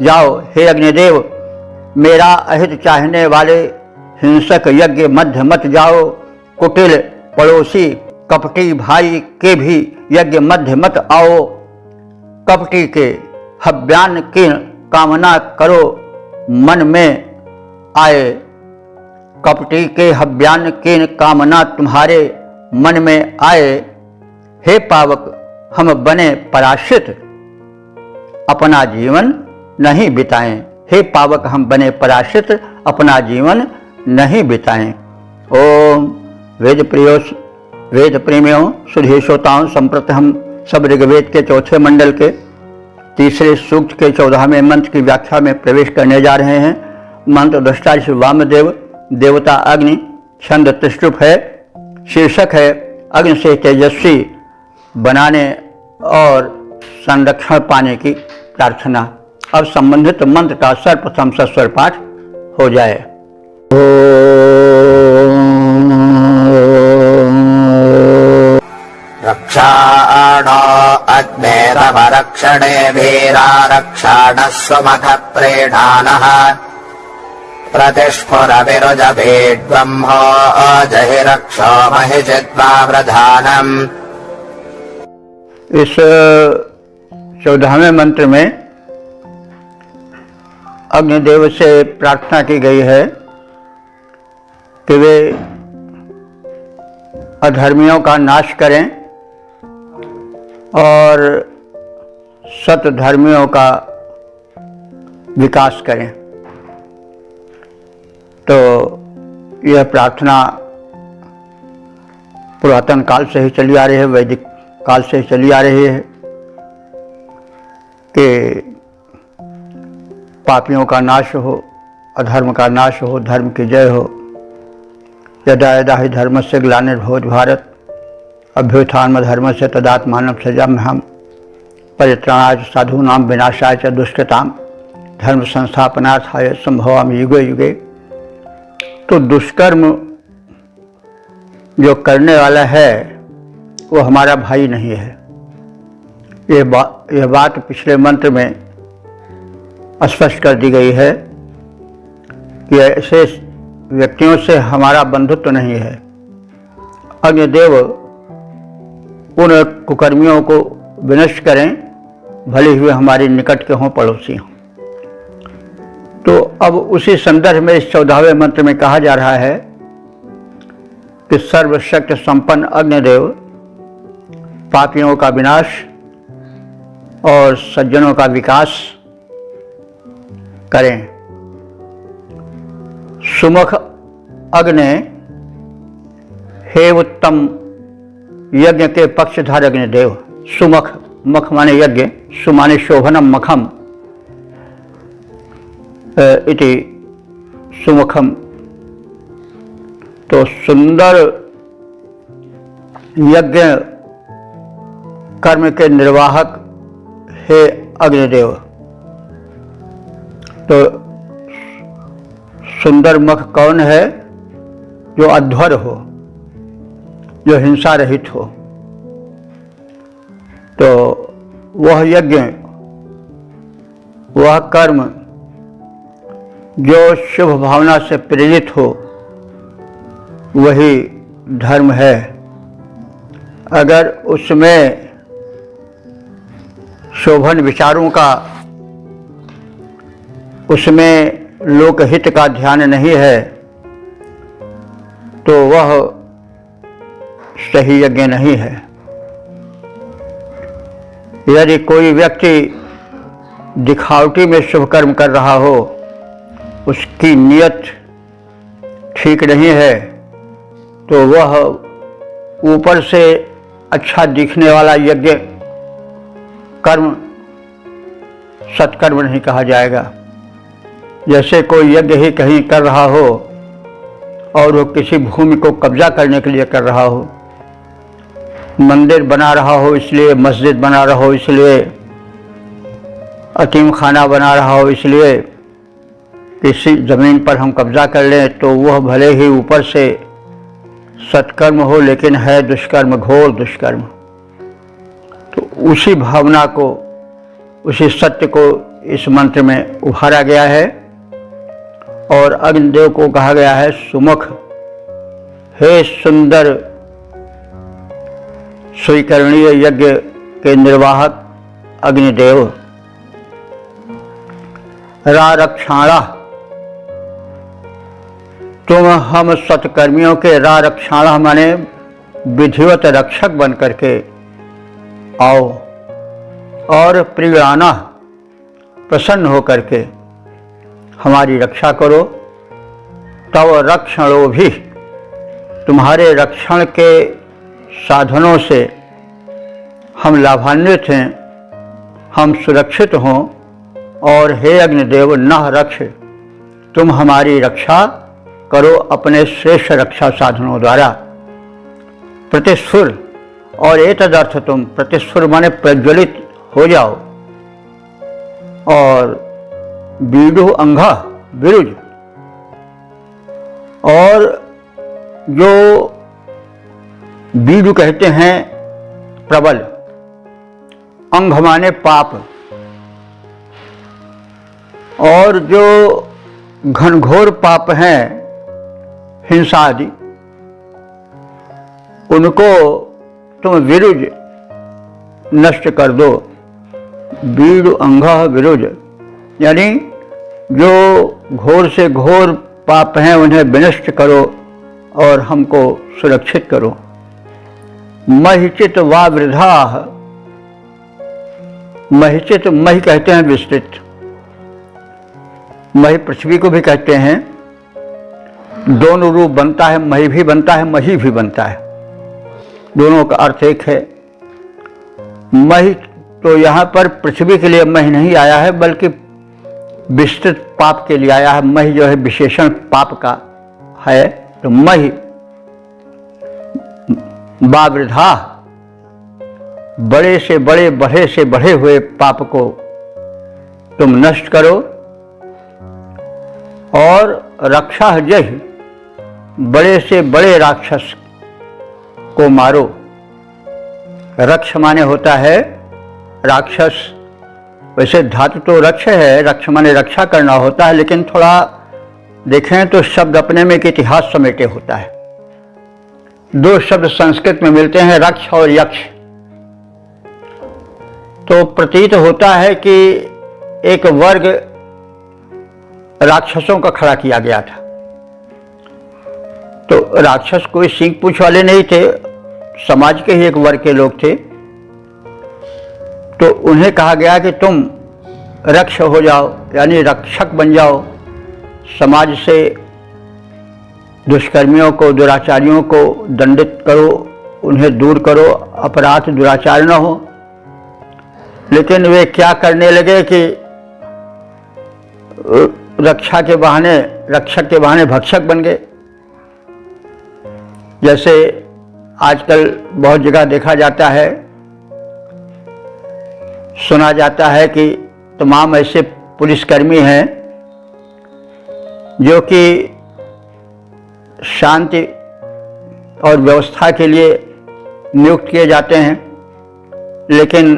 जाओ। हे अग्निदेव, मेरा अहित चाहने वाले हिंसक यज्ञ मध्य मत जाओ। कुटिल पड़ोसी कपटी भाई के भी यज्ञ मध्य मत आओ। कपटी के हव्यान्न की कामना करो मन में आए। कपटी के हव्यान्न की कामना तुम्हारे मन में आए। हे पावक, हम बने पराश्रित अपना जीवन नहीं बिताएं। हे पावक, हम बने पराश्रित अपना जीवन नहीं बिताएं। ओम वेद प्रेमियों सुधी श्रोताओं, संप्रति हम सब ऋग्वेद के चौथे मंडल के तीसरे सूक्त के 14वें मंत्र की व्याख्या में प्रवेश करने जा रहे हैं। मंत्र दृष्टा श्री वामदेव, देवता अग्नि, छंद त्रिष्टुप है, शीर्षक है अग्नि से तेजस्वी बनाने और संरक्षण पाने की प्रार्थना। अब संबंधित मंत्र का सर्वप्रथम सस्वर पाठ हो जाए। रक्षाणो अग्नेरवरक्षणे वीरारक्षाणः सुमखः प्रेणानः प्रतिस्फुरविरुजभेद्ब्रह्मो जहि रक्षो महि चिद्वाव्रधानम्। इस 14वें मंत्र में अग्निदेव से प्रार्थना की गई है कि वे अधर्मियों का नाश करें और सतधर्मियों का विकास करें। तो यह प्रार्थना पुरातन काल से ही चली आ रही है, वैदिक काल से चली आ रही है कि पापियों का नाश हो, अधर्म का नाश हो, धर्म की जय हो। यदा यदा हि धर्मस्य ग्लानिर्भवति भारत अभ्युत्थानम् धर्मस्य तदात्मानं सृजाम्यहम् परित्राणाय साधूनां विनाशाय च दुष्कृताम् धर्म संस्थापनार्थाय संभवामि युगे युगे। तो दुष्कर्म जो करने वाला है वो हमारा भाई नहीं है। यह बात पिछले मंत्र में स्पष्ट कर दी गई है कि ऐसे व्यक्तियों से हमारा बंधुत्व नहीं है। अग्निदेव उन कुकर्मियों को विनष्ट करें, भले हुए हमारे निकट के हों, पड़ोसी हों। तो अब उसी संदर्भ में इस 14वें मंत्र में कहा जा रहा है कि सर्वशक्ति संपन्न अग्निदेव पापियों का विनाश और सज्जनों का विकास करें। सुमुख अग्नि, हे उत्तम यज्ञ के पक्षधार अग्निदेव। सुमुख, मख माने यज्ञ, सुमाने शोभनम मखम इति सुमुखम। तो सुंदर यज्ञ कर्म के निर्वाहक हे अग्निदेव। तो सुंदर मुख कौन है? जो अध्वर हो, जो हिंसा रहित हो। तो वह यज्ञ, वह कर्म जो शुभ भावना से प्रेरित हो, वही धर्म है। अगर उसमें शोभन विचारों का, उसमें लोकहित का ध्यान नहीं है, तो वह सही यज्ञ नहीं है। यदि कोई व्यक्ति दिखावटी में शुभ कर्म कर रहा हो, उसकी नीयत ठीक नहीं है, तो वह ऊपर से अच्छा दिखने वाला यज्ञ कर्म सत्कर्म नहीं कहा जाएगा। जैसे कोई यज्ञ ही कहीं कर रहा हो और वो किसी भूमि को कब्जा करने के लिए कर रहा हो, मंदिर बना रहा हो इसलिए, मस्जिद बना रहा हो इसलिए, अतीम खाना बना रहा हो इसलिए, किसी ज़मीन पर हम कब्जा कर लें, तो वह भले ही ऊपर से सत्कर्म हो, लेकिन है दुष्कर्म, घोर दुष्कर्म। तो उसी भावना को, उसी सत्य को इस मंत्र में उभारा गया है और अग्निदेव को कहा गया है सुमुख। हे सुंदर स्वीकरणीय यज्ञ के निर्वाहक अग्निदेव। रारक्षाणा, तुम हम सत्कर्मियों के रारक्षाणा माने विधिवत रक्षक बन करके आओ और प्रियाना, प्रसन्न होकर के हमारी रक्षा करो। तव रक्षणो भी, तुम्हारे रक्षण के साधनों से हम लाभान्वित हैं, हम सुरक्षित हों। और हे अग्निदेव नः रक्ष, तुम हमारी रक्षा करो अपने श्रेष्ठ रक्षा साधनों द्वारा। प्रतिस्फुर, और एतदर्थ तुम, प्रतिस्फुर माने प्रज्वलित हो जाओ। और बीडु अंगा, विरुज, और जो बीडु कहते हैं प्रबल, अंग माने पाप, और जो घनघोर पाप हैं हिंसा आदि, उनको तुम विरुज नष्ट कर दो। बीडु अंगा विरुज, यानी जो घोर से घोर पाप हैं उन्हें विनष्ट करो और हमको सुरक्षित करो। महिचित वा वृद्धा, महिचित, मही कहते हैं विस्तृत, मही पृथ्वी को भी कहते हैं। दोनों रूप बनता है, मही भी बनता है, मही भी बनता है, दोनों का अर्थ एक है। मही तो यहाँ पर पृथ्वी के लिए मही नहीं आया है, बल्कि विस्तृत पाप के लिए आया है। मही जो है विशेषण पाप का है। तो मही बावृधा, बड़े से बड़े, बढ़े से बढ़े हुए पाप को तुम नष्ट करो। और रक्षा जय, बड़े से बड़े राक्षस को मारो। रक्ष माने होता है राक्षस, वैसे धातु तो रक्ष है, रक्ष माने रक्षा करना होता है, लेकिन थोड़ा देखें तो शब्द अपने में एक इतिहास समेटे होता है। दो शब्द संस्कृत में मिलते हैं, रक्ष और यक्ष। तो प्रतीत होता है कि एक वर्ग राक्षसों का खड़ा किया गया था। तो राक्षस कोई सींग पूंछ वाले नहीं थे, समाज के ही एक वर्ग के लोग थे। तो उन्हें कहा गया कि तुम रक्ष हो जाओ, यानी रक्षक बन जाओ, समाज से दुष्कर्मियों को, दुराचारियों को दंडित करो, उन्हें दूर करो, अपराध दुराचार न हो। लेकिन वे क्या करने लगे कि रक्षक के बहाने भक्षक बन गए। जैसे आजकल बहुत जगह देखा जाता है, सुना जाता है कि तमाम ऐसे पुलिसकर्मी हैं जो कि शांति और व्यवस्था के लिए नियुक्त किए जाते हैं, लेकिन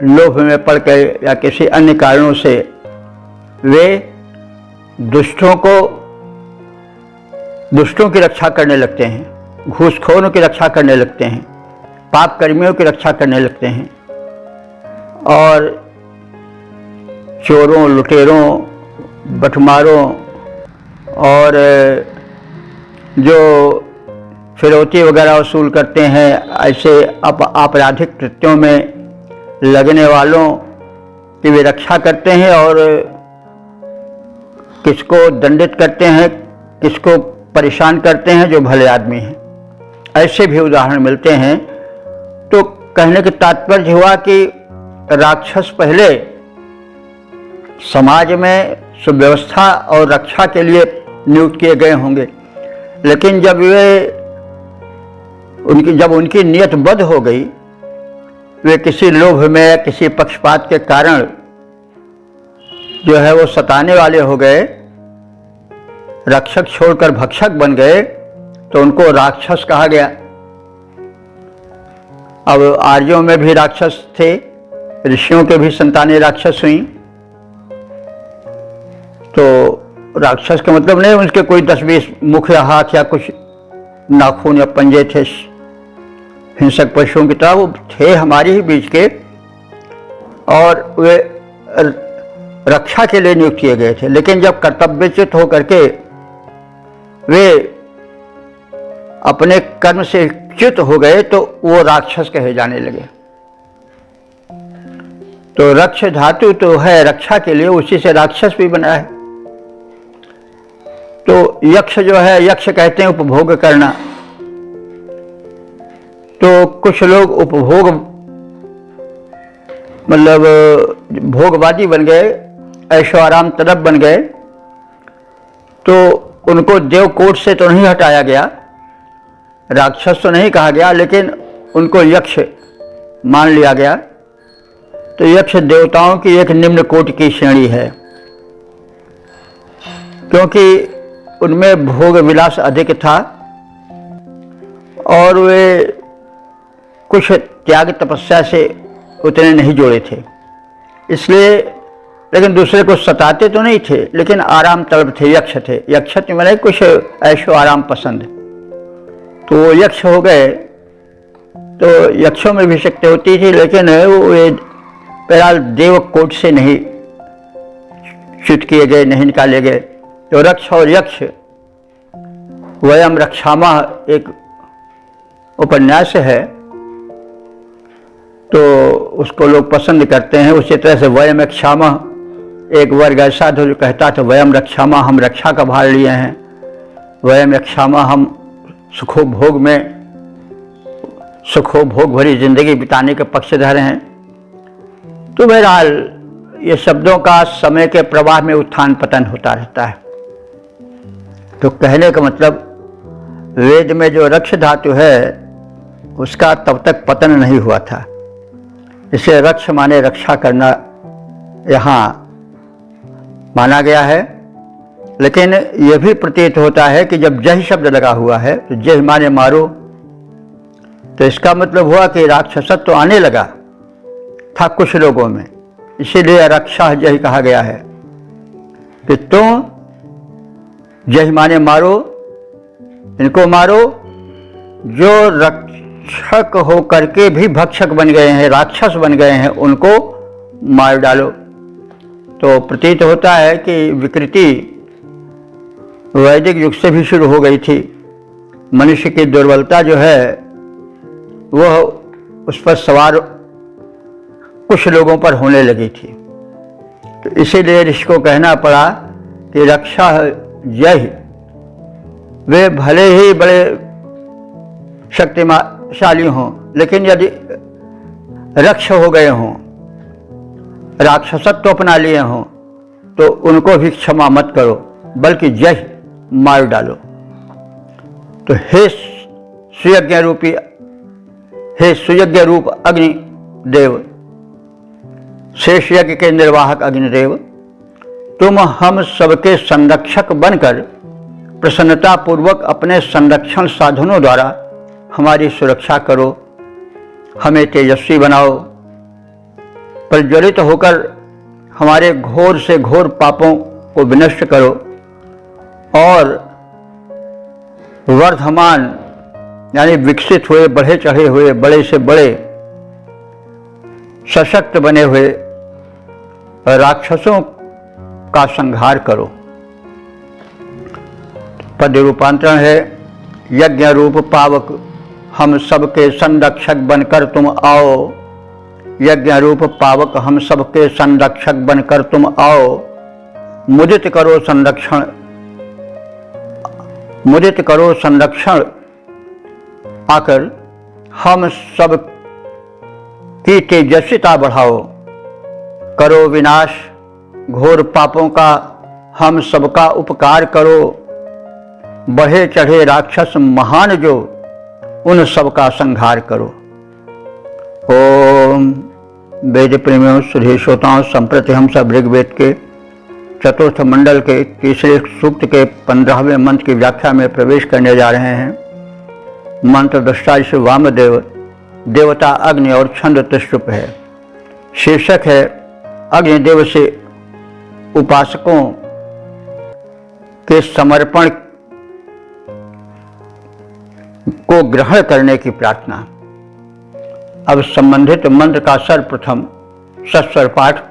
लोभ में पड़कर या किसी अन्य कारणों से वे दुष्टों की रक्षा करने लगते हैं, घूसखोरों की रक्षा करने लगते हैं, पाप कर्मियों की रक्षा करने लगते हैं, और चोरों, लुटेरों, बटमारों और जो फिरौती वगैरह वसूल करते हैं, ऐसे आपराधिक कृत्यों में लगने वालों की वे रक्षा करते हैं और किसको दंडित करते हैं, किसको परेशान करते हैं जो भले आदमी हैं। ऐसे भी उदाहरण मिलते हैं। तो कहने का तात्पर्य हुआ कि राक्षस पहले समाज में सुव्यवस्था और रक्षा के लिए नियुक्त किए गए होंगे, लेकिन जब उनकी नियत बद हो गई, वे किसी लोभ में, किसी पक्षपात के कारण जो है वो सताने वाले हो गए, रक्षक छोड़कर भक्षक बन गए, तो उनको राक्षस कहा गया। अब आर्यों में भी राक्षस थे, ऋषियों के भी संतानें राक्षस हुई। तो राक्षस का मतलब नहीं उनके कोई 10-20 मुख या हाथ या कुछ नाखून या पंजे थे हिंसक पशुओं की तरह, वो थे हमारे ही बीच के, और वे रक्षा के लिए नियुक्त किए गए थे। लेकिन जब कर्तव्यच्युत होकर के वे अपने कर्म से च्युत हो गए तो वो राक्षस कहे जाने लगे। तो रक्ष धातु तो है रक्षा के लिए, उसी से राक्षस भी बना है। तो यक्ष जो है, यक्ष कहते हैं उपभोग करना। तो कुछ लोग उपभोग मतलब भोगवादी बन गए, ऐशो आराम तलब बन गए, तो उनको देवकोट से तो नहीं हटाया गया, राक्षस तो नहीं कहा गया, लेकिन उनको यक्ष मान लिया गया। तो यक्ष देवताओं की एक निम्न कोटि की श्रेणी है, क्योंकि उनमें भोग विलास अधिक था और वे कुछ त्याग तपस्या से उतने नहीं जोड़े थे, इसलिए। लेकिन दूसरे को सताते तो नहीं थे, लेकिन आराम तलब थे, यक्ष थे। यक्ष मैंने कुछ ऐशो आराम पसंद, तो वो यक्ष हो गए। तो यक्षों में भी शक्ति होती थी, लेकिन वो बहरहाल देव कोट से नहीं च्युत किए गए, नहीं निकाले गए। तो रक्ष और यक्ष, वयम रक्षामः एक उपन्यास है, तो उसको लोग पसंद करते हैं। उसी तरह से वयम रक्षामः एक वर्ग ऐसा था जो कहता था वयम रक्षामः, हम रक्षा का भार लिए हैं, वयम रक्षामः, हम सुखोभोग भरी जिंदगी बिताने के पक्षधर हैं। तो बहरहाल ये शब्दों का समय के प्रवाह में उत्थान पतन होता रहता है। तो कहने का मतलब वेद में जो रक्ष धातु है उसका तब तक पतन नहीं हुआ था, इसे रक्ष माने रक्षा करना यहाँ माना गया है। लेकिन यह भी प्रतीत होता है कि जब जय शब्द लगा हुआ है तो जय माने मारो, तो इसका मतलब हुआ कि राक्षसत्व तो आने लगा था कुछ लोगों में, इसीलिए रक्षा जय कहा गया है कि तुम जय माने मारो, इनको मारो जो रक्षक होकर के भी भक्षक बन गए हैं, राक्षस बन गए हैं, उनको मार डालो। तो प्रतीत होता है कि विकृति वैदिक युग से भी शुरू हो गई थी, मनुष्य की दुर्बलता जो है वह उस पर सवार कुछ लोगों पर होने लगी थी। तो इसीलिए ऋषि को कहना पड़ा कि रक्षा जय। वे भले ही बड़े शक्तिशाली हों, लेकिन यदि रक्ष हो गए हों, राक्षसत्व अपना लिए हों, तो उनको भी क्षमा मत करो, बल्कि जय मार डालो। तो हे सुयज्ञ रूप अग्निदेव, शेष यज्ञ के निर्वाहक अग्निदेव, तुम हम सबके संरक्षक बनकर प्रसन्नता पूर्वक अपने संरक्षण साधनों द्वारा हमारी सुरक्षा करो, हमें तेजस्वी बनाओ, प्रज्वलित होकर हमारे घोर से घोर पापों को विनष्ट करो और वर्धमान यानी विकसित हुए, बढ़े चढ़े हुए, बड़े से बड़े सशक्त बने हुए राक्षसों का संहार करो। पद रूपांतरण है, यज्ञ रूप पावक हम सबके संरक्षक बनकर तुम आओ, यज्ञ रूप पावक हम सबके संरक्षक बनकर तुम आओ, मुदित करो संरक्षण आकर हम सब की तेजस्विता बढ़ाओ, करो विनाश घोर पापों का हम सबका उपकार करो, बढ़े चढ़े राक्षस महान जो उन सबका संहार करो। ओम वेद प्रेमियों, श्री श्रोताओं, संप्रति हम सब ऋग्वेद के चतुर्थ मंडल के तीसरे सूक्त के 15वें मंत्र की व्याख्या में प्रवेश करने जा रहे हैं। मंत्र दृष्टा श्री वामदेव, देवता अग्नि और छंद त्रिशुप है। शीर्षक है अग्निदेव से उपासकों के समर्पण को ग्रहण करने की प्रार्थना। अब संबंधित मंत्र का सर्वप्रथम सस्वर पाठ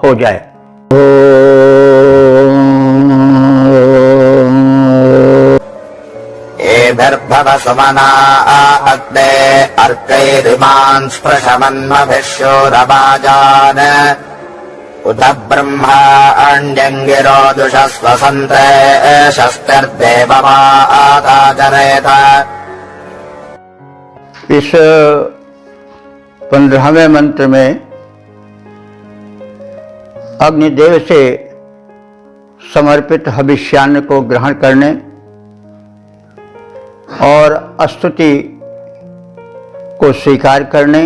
हो जाए। एभिर्भव सुमना अग्ने अर्कैरिमान् स्पृशमन्मभिश्योरवाजान् उत ब्रह्माण्यङ्गिरो दुषस्वसन्ते शस्तिर्देवमादाचरेत। इस 15वें मंत्र में अग्निदेव से समर्पित हविष्यान्न को ग्रहण करने और स्तुति को स्वीकार करने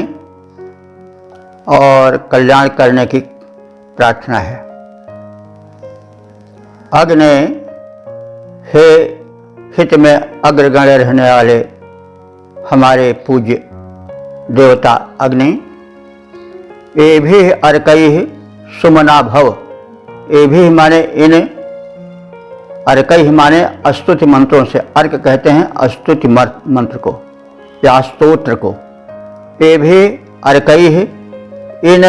और कल्याण करने की प्रार्थना है। अग्नि हे हित में अग्रगण्य रहने वाले हमारे पूज्य देवता अग्नि, ये भी अर्कई सुमना भव, ये भी माने इन अर्कई माने स्तुति मंत्रों से, अर्क कहते हैं स्तुति मंत्र को या स्तोत्र को, ये भी अर्कई इन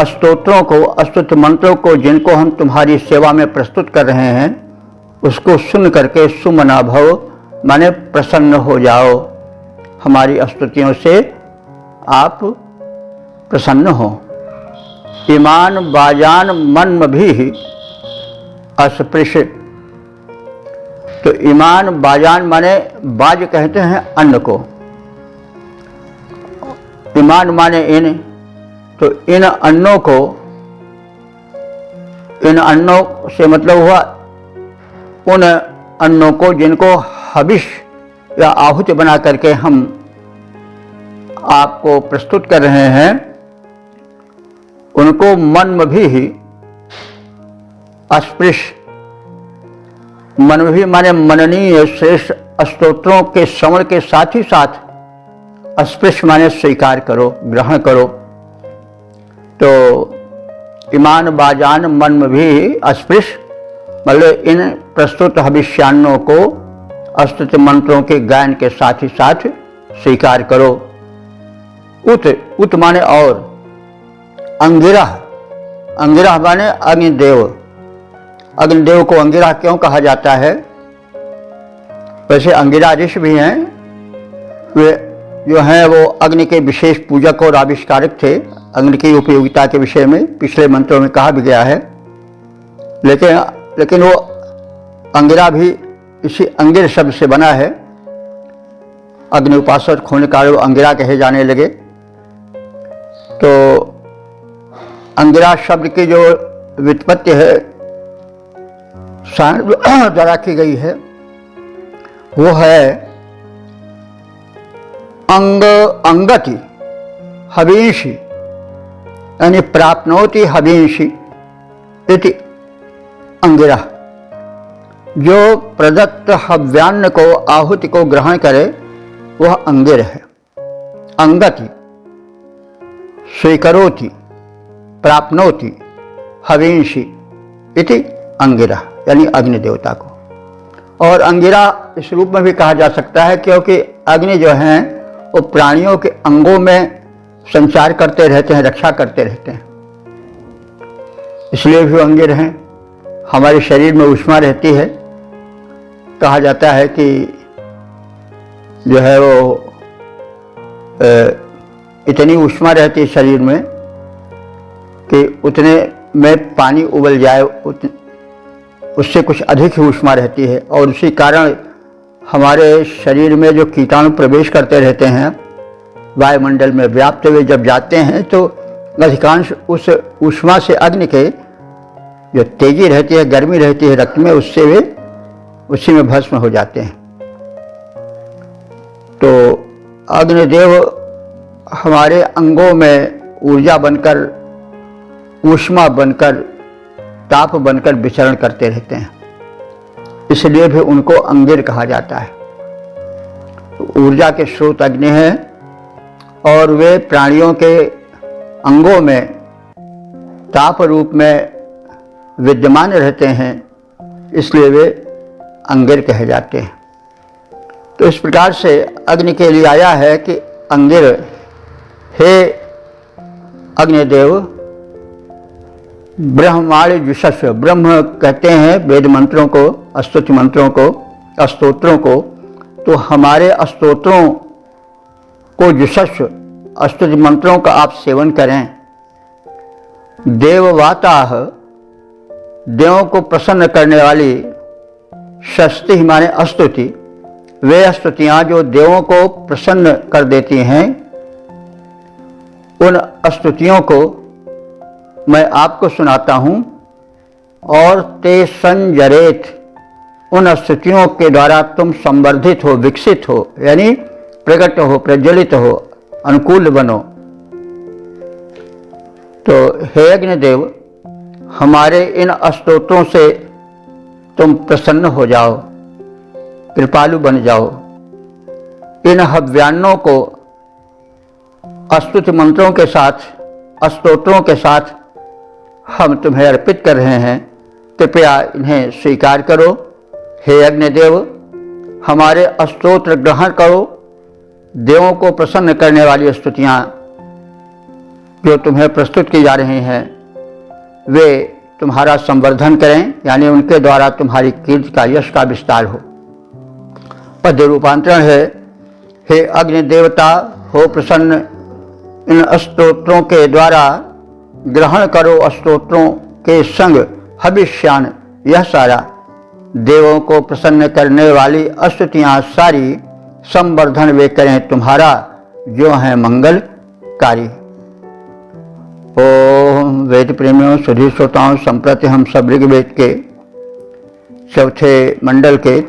स्तोत्रों को, स्तुति मंत्रों को जिनको हम तुम्हारी सेवा में प्रस्तुत कर रहे हैं, उसको सुन करके सुमना भव माने प्रसन्न हो जाओ, हमारी स्तुतियों से आप प्रसन्न हो। ईमान बाजान मन भी अस्पृश्य, तो ईमान बाजान माने बाज कहते हैं अन्न को, ईमान माने इन, तो इन अन्नों को, इन अन्नों से मतलब हुआ उन अन्नों को जिनको हविष या आहुति बना करके हम आपको प्रस्तुत कर रहे हैं, उनको मन में भी अस्पृश्य, मन में भी माने मननीय श्रेष्ठ स्तोत्रों के श्रवण के साथ ही साथ अस्पृश्य माने स्वीकार करो, ग्रहण करो। तो ईमान बाजान मन में भी अस्पृश्य मतलब इन प्रस्तुत हविष्यान्नों को स्तुति मंत्रों के गायन के साथ ही साथ स्वीकार करो। उत माने और, अंगिरा, अंगिरा माने अग्निदेव, अग्निदेव को अंगिरा क्यों कहा जाता है? वैसे अंगिरा ऋषि भी हैं, वे जो हैं वो अग्नि के विशेष पूजक और आविष्कारक थे। अग्नि की उपयोगिता के विषय में पिछले मंत्रों में कहा भी गया है। लेकिन वो अंगिरा भी इसी अंगिर शब्द से बना है। अग्नि उपासक होने का वो अंगिरा कहे जाने लगे। तो अंगिरा शब्द की जो व्युत्पत्ति है द्वारा की गई है वो है अंगति हवींषि, यानी प्राप्नोति हवींषि इति अंगिरा। जो प्रदत्त हव्यान्न को आहुति को ग्रहण करे वह अंगिर है। अंगति स्वीकरोति प्राप्नोति हवींषि इति अंगिरा, यानी अग्नि देवता को। और अंगिरा इस रूप में भी कहा जा सकता है क्योंकि अग्नि जो हैं वो प्राणियों के अंगों में संचार करते रहते हैं, रक्षा करते रहते हैं, इसलिए भी वो अंगिर हैं। हमारे शरीर में ऊष्मा रहती है। कहा जाता है कि जो है वो इतनी ऊष्मा रहती है शरीर में कि उतने में पानी उबल जाए, उससे कुछ अधिक ही ऊष्मा रहती है। और उसी कारण हमारे शरीर में जो कीटाणु प्रवेश करते रहते हैं वायुमंडल में व्याप्त हुए जब जाते हैं तो अधिकांश उस ऊष्मा से अग्नि के जो तेजी रहती है, गर्मी रहती है रक्त में, उससे वे उसी में भस्म हो जाते हैं। तो अग्निदेव हमारे अंगों में ऊर्जा बनकर, ऊष्मा बनकर, ताप बनकर विचरण करते रहते हैं, इसलिए भी उनको अंगिर कहा जाता है। तो ऊर्जा के स्रोत अग्नि है और वे प्राणियों के अंगों में ताप रूप में विद्यमान रहते हैं, इसलिए वे अंगिर कहे जाते हैं। तो इस प्रकार से अग्नि के लिए आया है कि अंगिर, हे अग्निदेव ब्रह्माणि जुषस्व। ब्रह्म कहते हैं वेद मंत्रों को, स्तुति मंत्रों को, स्तोत्रों को। तो हमारे स्तोत्रों को जुषस्व, स्तुति मंत्रों का आप सेवन करें। देववाताः, देवों को प्रसन्न करने वाली, षष्टि माने स्तुति, वे स्तुतियाँ जो देवों को प्रसन्न कर देती हैं, उन स्तुतियों को मैं आपको सुनाता हूँ। और ते संजरेत, उन स्तुतियों के द्वारा तुम संवर्धित हो, विकसित हो, यानी प्रकट हो, प्रज्वलित हो, अनुकूल बनो। तो हे अग्निदेव, हमारे इन स्तोत्रों से तुम प्रसन्न हो जाओ, कृपालु बन जाओ। इन हव्यान्नों को स्तुति मंत्रों के साथ, स्तोत्रों के साथ हम तुम्हें अर्पित कर रहे हैं, कृपया इन्हें स्वीकार करो। हे अग्निदेव, हमारे स्तोत्र ग्रहण करो। देवों को प्रसन्न करने वाली स्तुतियाँ जो तुम्हें प्रस्तुत की जा रही हैं, वे तुम्हारा संवर्धन करें, यानी उनके द्वारा तुम्हारी कीर्ति का, यश का विस्तार हो। पद्य रूपांतरण है, हे अग्नि देवता हो प्रसन्न, इन स्तोत्रों के द्वारा ग्रहण करो स्तोत्रों के संग हविष्यान। यह सारा देवों को प्रसन्न करने वाली स्तुतियाँ सारी संवर्धन वे करें तुम्हारा, जो है मंगलकारी। ओम वेद प्रेमियों, सुधी श्रोताओं, संप्रति हम सब ऋग्वेद के चौथे मंडल के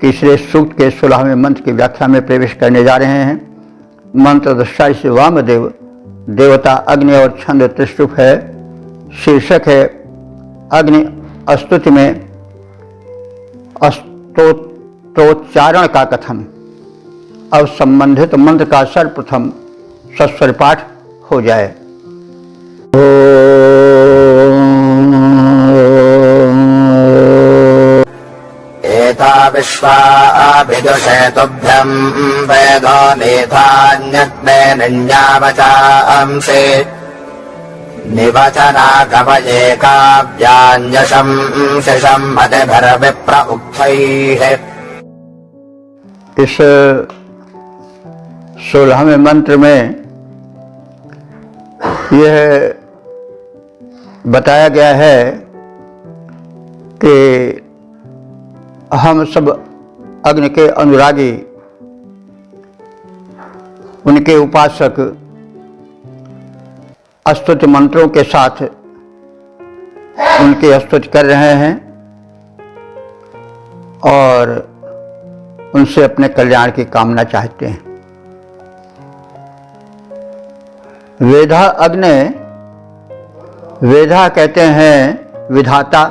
तीसरे सूक्त के 16वें मंत्र की व्याख्या में प्रवेश करने जा रहे हैं। मंत्र दृष्टा से वामदेव देवता अग्नि और छंद त्रिशुप है। शीर्षक है अग्नि स्तुति में स्तोत्रोच्चारण का कथन। अब संबंधित मंत्र का सर्वप्रथम सस्वर पाठ हो जाए। एता विश्वा विदुषे तुभ्यम् वेदो नेथान्यग्ने निन्यावचांसे निवचना कवये काव्यान्यशं शिशं मतिभिर्विप्र उक्थैः इस 16वें मंत्र में यह बताया गया है कि हम सब अग्नि के अनुरागी, उनके उपासक स्तुति मंत्रों के साथ उनकी स्तुति कर रहे हैं और उनसे अपने कल्याण की कामना चाहते हैं। वेधा अग्ने, वेधा कहते हैं विधाता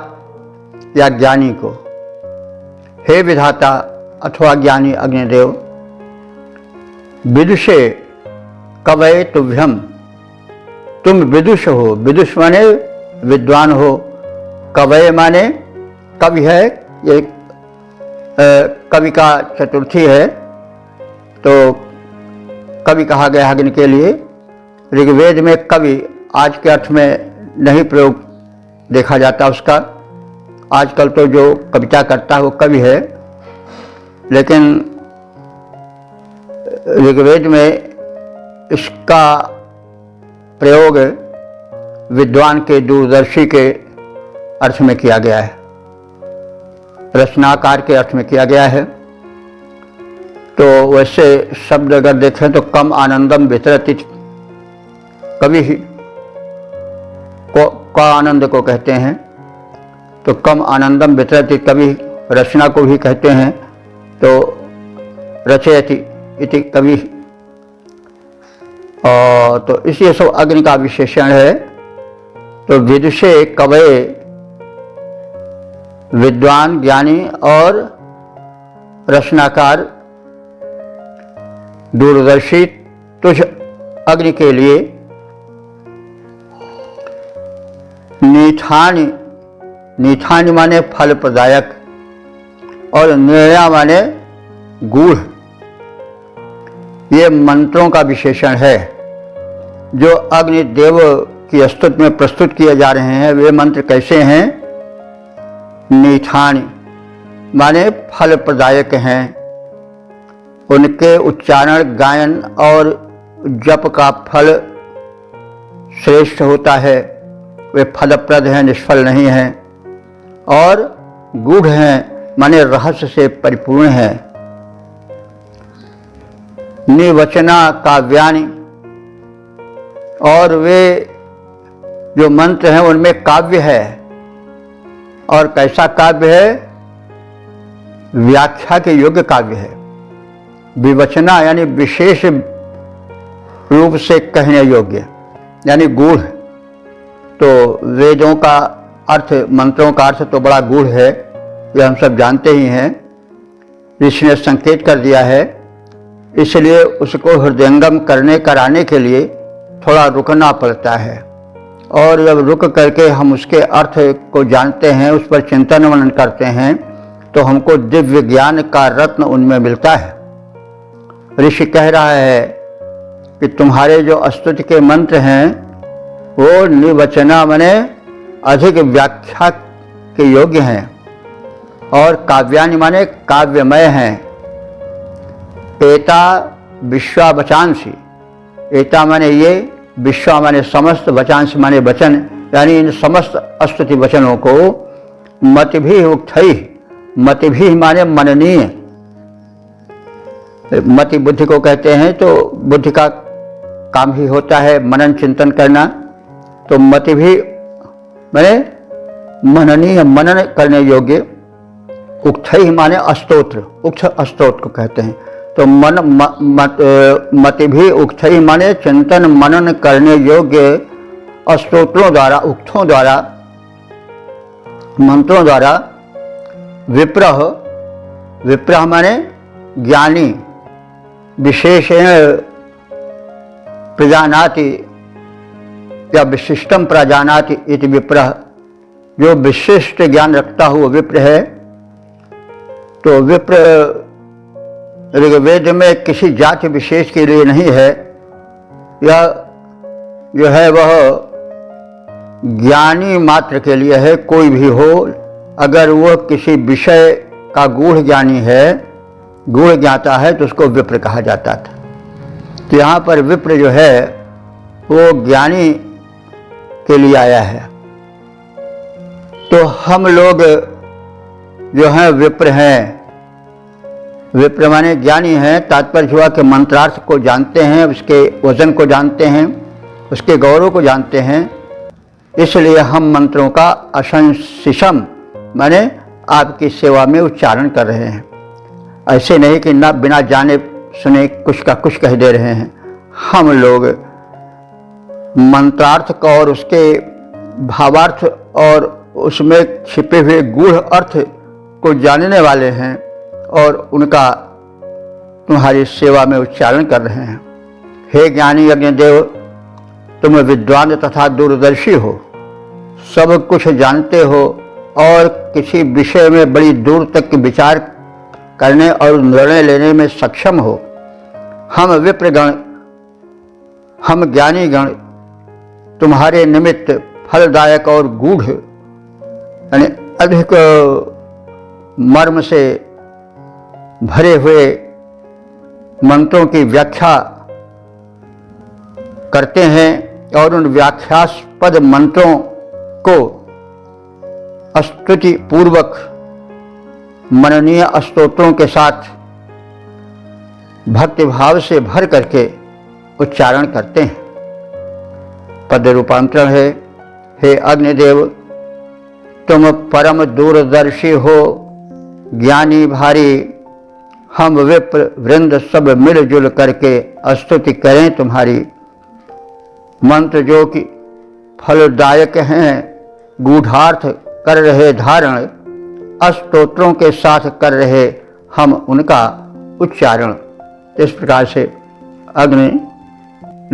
या ज्ञानी को। हे विधाता अथवा ज्ञानी अग्निदेव, विदुषे कवये तुभ्यम, तुम विदुष हो। विदुष माने विद्वान हो, कवये माने कवि है, ये कवि का चतुर्थी है, तो कवि कहा गया अग्नि के लिए। ऋग्वेद में कवि आज के अर्थ में नहीं प्रयोग देखा जाता उसका। आजकल तो जो कविता करता है वो कवि है, लेकिन ऋग्वेद में इसका प्रयोग विद्वान के, दूरदर्शी के अर्थ में किया गया है, रचनाकार के अर्थ में किया गया है। तो वैसे शब्द अगर देखें तो कम आनंदम वितरति, कवि ही का आनंद को कहते हैं, तो कम आनंदम वितरति कवि, रचना को भी कहते हैं तो रचयति इति कवि। और तो इसलिए सब अग्नि का विशेषण है। तो विदुषे कवये, विद्वान, ज्ञानी और रचनाकार, दूरदर्शी तुझ अग्नि के लिए नीथानि, नीथानि माने फल प्रदायक और निर्णय माने गूढ़, ये मंत्रों का विशेषण है जो अग्निदेव की स्तुति में प्रस्तुत किए जा रहे हैं। वे मंत्र कैसे हैं? नीथानि माने फल प्रदायक हैं, उनके उच्चारण, गायन और जप का फल श्रेष्ठ होता है। वे फलप्रद हैं, निष्फल नहीं हैं। और गूढ़ हैं माने रहस्य से परिपूर्ण हैं। निवचना काव्यानि, और वे जो मंत्र हैं उनमें काव्य है। और कैसा काव्य है? व्याख्या के योग्य काव्य है। विवचना यानी विशेष रूप से कहने योग्य, यानी गूढ़। तो वेदों का अर्थ, मंत्रों का अर्थ तो बड़ा गूढ़ है, यह हम सब जानते ही हैं। ऋषि ने संकेत कर दिया है, इसलिए उसको हृदयंगम कराने के लिए थोड़ा रुकना पड़ता है। और जब रुक करके हम उसके अर्थ को जानते हैं, उस पर चिंतन मनन करते हैं, तो हमको दिव्य ज्ञान का रत्न उनमें मिलता है। ऋषि कह रहा है कि तुम्हारे जो स्तुति के मंत्र हैं वो निवचना माने अधिक व्याख्या के योग्य हैं, और काव्यानि माने काव्यमय हैं। एता विश्वा वचांसी, एता माने ये, विश्वा माने समस्त, वचांसी माने वचन, यानी इन समस्त स्तुति वचनों को मतिभिः उक्तैः, मतिभिः माने मननीय, मति बुद्धि को कहते हैं, तो बुद्धि का काम ही होता है मनन चिंतन करना। तो मति भी माने मननीय, मनन करने योग्य। उक्थै माने अस्तोत्र, उक्त अस्तोत्र को कहते हैं। तो मति भी उक्थै माने चिंतन मनन करने योग्य स्तोत्रों द्वारा, उक्तों द्वारा, मंत्रों द्वारा। विप्रह, विप्रह माने ज्ञानी, विशेषेण प्रजानाति या विशिष्टम प्रजानाति इति विप्रह, जो विशिष्ट ज्ञान रखता हुआ विप्र है। तो विप्र ऋग्वेद में किसी जाति विशेष के लिए नहीं है, यह जो है वह ज्ञानी मात्र के लिए है। कोई भी हो, अगर वह किसी विषय का गूढ़ ज्ञानी है गुण ज्ञाता है तो उसको विप्र कहा जाता था। तो यहाँ पर विप्र जो है वो ज्ञानी के लिए आया है। तो हम लोग जो हैं विप्र हैं, विप्र माने ज्ञानी हैं। तात्पर्य हुआ कि मंत्रार्थ को जानते हैं, उसके वजन को जानते हैं, उसके गौरव को जानते हैं। इसलिए हम मंत्रों का अशंसिषम माने आपकी सेवा में उच्चारण कर रहे हैं। ऐसे नहीं कि ना बिना जाने सुने कुछ का कुछ कह दे रहे हैं। हम लोग मंत्रार्थ का और उसके भावार्थ और उसमें छिपे हुए गूढ़ अर्थ को जानने वाले हैं और उनका तुम्हारी सेवा में उच्चारण कर रहे हैं। हे ज्ञानी अग्निदेव, तुम विद्वान तथा दूरदर्शी हो, सब कुछ जानते हो और किसी विषय में बड़ी दूर तक विचार करने और निर्णय लेने में सक्षम हो। हम विप्रगण, हम ज्ञानी गण तुम्हारे निमित्त फलदायक और गूढ़ यानी अधिक मर्म से भरे हुए मंत्रों की व्याख्या करते हैं और उन व्याख्यास्पद मंत्रों को स्तुति पूर्वक मननीय स्तोत्रों के साथ भक्ति भाव से भर करके उच्चारण करते हैं। पद रूपांतरण है, हे अग्निदेव, तुम परम दूरदर्शी हो, ज्ञानी भारी, हम विप्र वृंद सब मिलजुल करके स्तुति करें तुम्हारी। मंत्र जो कि फलदायक हैं, गूढ़ार्थ कर रहे धारण, स्तोत्रों के साथ कर रहे हम उनका उच्चारण। इस प्रकार से अग्नि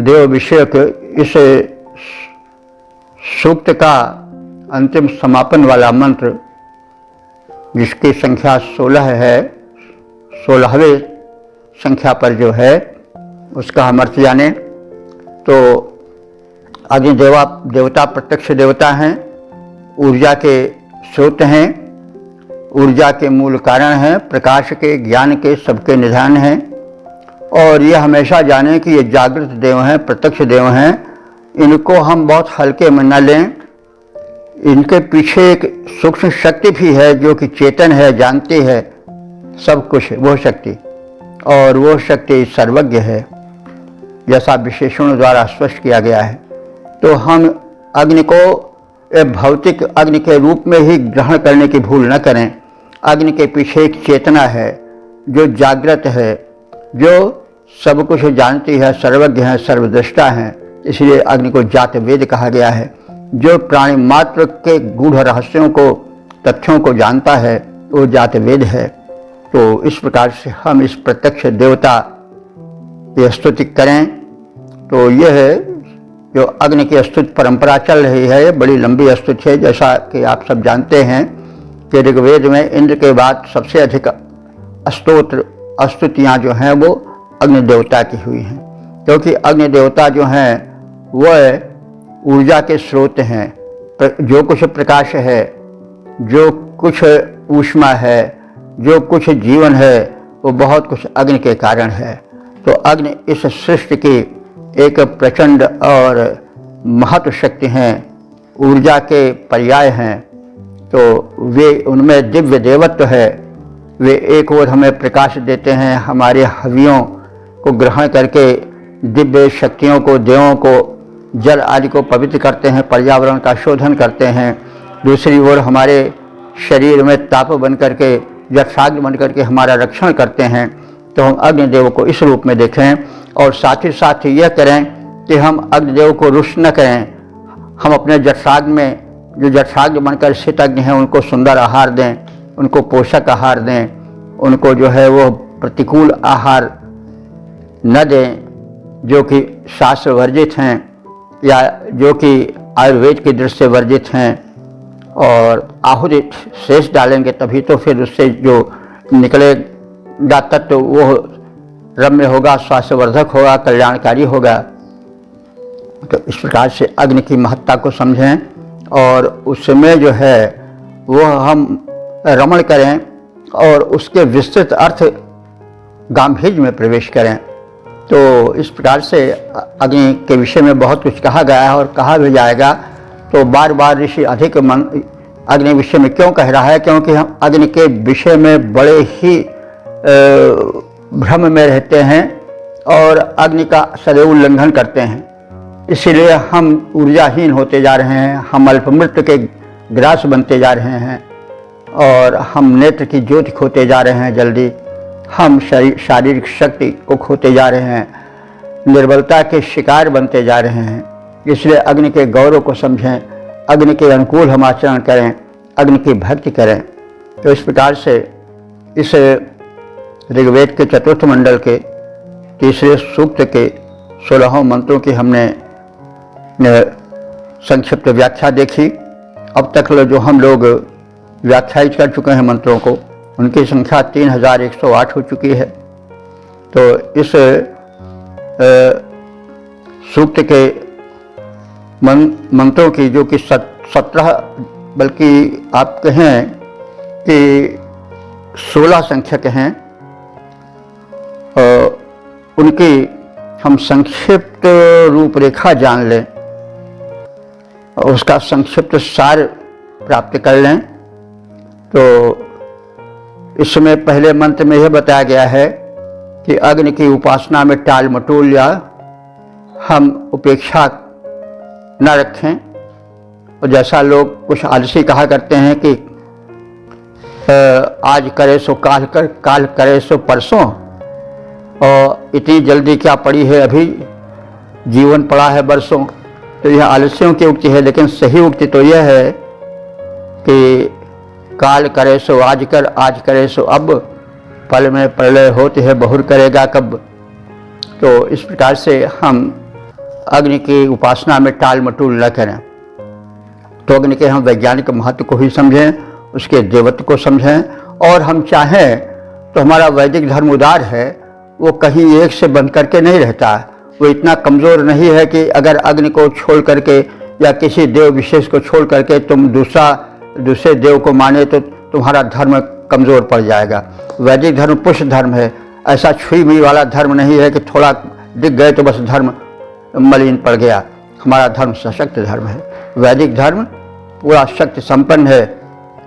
देव विषयक इस सूक्त का अंतिम समापन वाला मंत्र, जिसकी संख्या 16 है, 16वें संख्या पर जो है उसका हम अर्थ जाने। तो अग्निदेवा देवता प्रत्यक्ष देवता हैं, ऊर्जा के स्रोत हैं, ऊर्जा के मूल कारण हैं, प्रकाश के, ज्ञान के, सबके निधान हैं। और ये हमेशा जानें कि ये जागृत देव हैं, प्रत्यक्ष देव हैं। इनको हम बहुत हल्के में न लें। इनके पीछे एक सूक्ष्म शक्ति भी है जो कि चेतन है, जानती है सब कुछ, वो शक्ति। और वो शक्ति सर्वज्ञ है, जैसा विशेषणों द्वारा स्पष्ट किया गया है। तो हम अग्नि को एक भौतिक अग्नि के रूप में ही ग्रहण करने की भूल न करें। अग्नि के पीछे एक चेतना है जो जागृत है, जो सब कुछ जानती है, सर्वज्ञ है, सर्वदृष्टा है। इसलिए अग्नि को जात वेद कहा गया है। जो प्राणी मात्र के गूढ़ रहस्यों को, तथ्यों को जानता है, वो जात वेद है। तो इस प्रकार से हम इस प्रत्यक्ष देवता की स्तुति करें। तो यह है जो अग्नि की स्तुति परंपरा चल रही है। ये बड़ी लंबी स्तुति है, जैसा कि आप सब जानते हैं कि ऋग्वेद में इंद्र के बाद सबसे अधिक स्तोत्र स्तुतियाँ जो हैं वो अग्नि देवता की हुई हैं, क्योंकि अग्नि देवता जो हैं वह ऊर्जा के स्रोत हैं। जो कुछ प्रकाश है, जो कुछ ऊष्मा है, जो कुछ जीवन है, वो बहुत कुछ अग्नि के कारण है। तो अग्नि इस सृष्टि की एक प्रचंड और महत्व शक्ति हैं, ऊर्जा के पर्याय हैं। तो वे, उनमें दिव्य देवत्व है। वे एक ओर हमें प्रकाश देते हैं, हमारे हवियों को ग्रहण करके दिव्य शक्तियों को, देवों को, जल आदि को पवित्र करते हैं, पर्यावरण का शोधन करते हैं। दूसरी ओर हमारे शरीर में ताप बन करके, यक्षाग्नि बन करके हमारा रक्षण करते हैं। तो हम अग्निदेव को इस रूप में देखें और साथ ही साथ यह करें कि हम अग्निदेव को रुष्ट न करें। हम अपने जठराग्नि में, जो जठराग्नि बनकर स्थित अग्नि हैं, उनको सुंदर आहार दें, उनको पोषक आहार दें, उनको जो है वो प्रतिकूल आहार न दें जो कि शास्त्र वर्जित हैं या जो कि आयुर्वेद की दृष्टि से वर्जित हैं। और आहुति शेष डालेंगे तभी तो फिर उससे जो निकलेगा तत्व वो रम्य होगा, स्वास्थ्यवर्धक होगा, कल्याणकारी होगा। तो इस प्रकार से अग्नि की महत्ता को समझें और उसमें जो है वो हम रमण करें और उसके विस्तृत अर्थ गांभीर्य में प्रवेश करें। तो इस प्रकार से अग्नि के विषय में बहुत कुछ कहा गया है और कहा भी जाएगा। तो बार बार ऋषि अधिक अग्नि विषय में क्यों कह रहा है? क्योंकि हम अग्नि के विषय में बड़े ही भ्रम में रहते हैं और अग्नि का सदैव उल्लंघन करते हैं। इसीलिए हम ऊर्जाहीन होते जा रहे हैं, हम अल्पमृत्यु के ग्रास बनते जा रहे हैं और हम नेत्र की ज्योति खोते जा रहे हैं। जल्दी हम शारीरिक शक्ति को खोते जा रहे हैं, निर्बलता के शिकार बनते जा रहे हैं। इसलिए अग्नि के गौरव को समझें, अग्नि के अनुकूल हम आचरण करें, अग्नि की भक्ति करें। तो इस प्रकार से इस ऋग्वेद के चतुर्थ मंडल के तीसरे सूक्त के 16 मंत्रों की हमने संक्षिप्त व्याख्या देखी। अब तक जो हम लोग व्याख्यायित कर चुके हैं मंत्रों को, उनकी संख्या 3108 हो चुकी है। तो इस सूक्त के मंत्रों की जो कि 17 बल्कि आप कहें कि 16 संख्यक हैं, उनकी हम संक्षिप्त रूपरेखा जान लें और उसका संक्षिप्त सार प्राप्त कर लें। तो इसमें पहले मंत्र में यह बताया गया है कि अग्नि की उपासना में टाल मटोल या हम उपेक्षा न रखें। और जैसा लोग कुछ आलसी कहा करते हैं कि आज करे सो काल करे सो परसों, और इतनी जल्दी क्या पड़ी है, अभी जीवन पड़ा है बरसों। तो यह आलस्यों की उक्ति है, लेकिन सही उक्ति तो यह है कि काल करे सो आज कर, आज करे सो अब, पल में प्रलय होती है बहुर करेगा कब। तो इस प्रकार से हम अग्नि की उपासना में टाल मटोल न करें। तो अग्नि के हम वैज्ञानिक महत्व को ही समझें, उसके देवत्व को समझें। और हम चाहें तो हमारा वैदिक धर्म उदार है, वो कहीं एक से बंध करके नहीं रहता। वो इतना कमज़ोर नहीं है कि अगर अग्नि को छोड़ करके या किसी देव विशेष को छोड़ करके तुम दूसरे देव को माने तो तुम्हारा धर्म कमज़ोर पड़ जाएगा। वैदिक धर्म पुष्ट धर्म है, ऐसा छुई मुई वाला धर्म नहीं है कि थोड़ा दिख गए तो बस धर्म मलिन पड़ गया। हमारा धर्म सशक्त धर्म है। वैदिक धर्म पूरा शक्ति संपन्न है,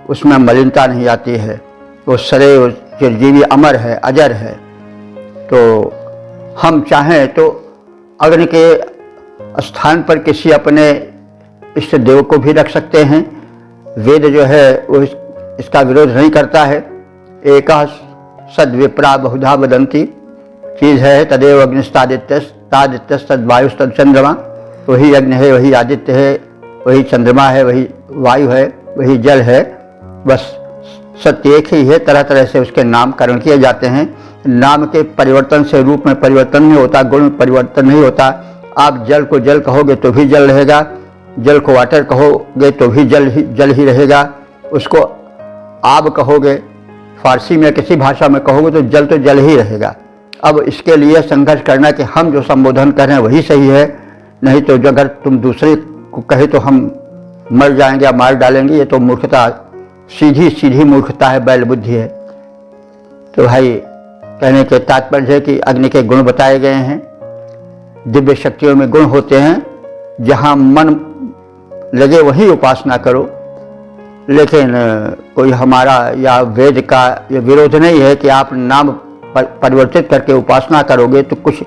उसमें मलिनता नहीं आती है। वो सदैव चिरजीवी अमर है, अजर है। तो हम चाहें तो अग्नि के स्थान पर किसी अपने इष्ट देव को भी रख सकते हैं। वेद जो है वो इसका विरोध नहीं करता है। एका सद्विप्रा बहुधा वदंती चीज़ है, तदेव अग्निस्तादित्य तद्वायुस्तद चंद्रमा। वही अग्नि है, वही आदित्य है, वही चंद्रमा है, वही वायु है, वही जल है। बस सत्य एक ही है। तरह तरह से उसके नामकरण किए जाते हैं। नाम के परिवर्तन से रूप में परिवर्तन नहीं होता, गुण में परिवर्तन नहीं होता। आप जल को जल कहोगे तो भी जल रहेगा, जल को वाटर कहोगे तो भी जल ही रहेगा। उसको आब कहोगे, फारसी में किसी भाषा में कहोगे तो जल ही रहेगा। अब इसके लिए संघर्ष करना कि हम जो संबोधन कर रहे हैं वही सही है, नहीं तो जो अगर तुम दूसरे को कहे तो हम मर जाएंगे या मार डालेंगे। ये तो मूर्खता, सीधी मूर्खता है, बैल बुद्धि है। तो भाई कहने के तात्पर्य है कि अग्नि के गुण बताए गए हैं। दिव्य शक्तियों में गुण होते हैं, जहाँ मन लगे वही उपासना करो। लेकिन कोई हमारा या वेद का ये विरोध नहीं है कि आप नाम परिवर्तित करके उपासना करोगे तो कुछ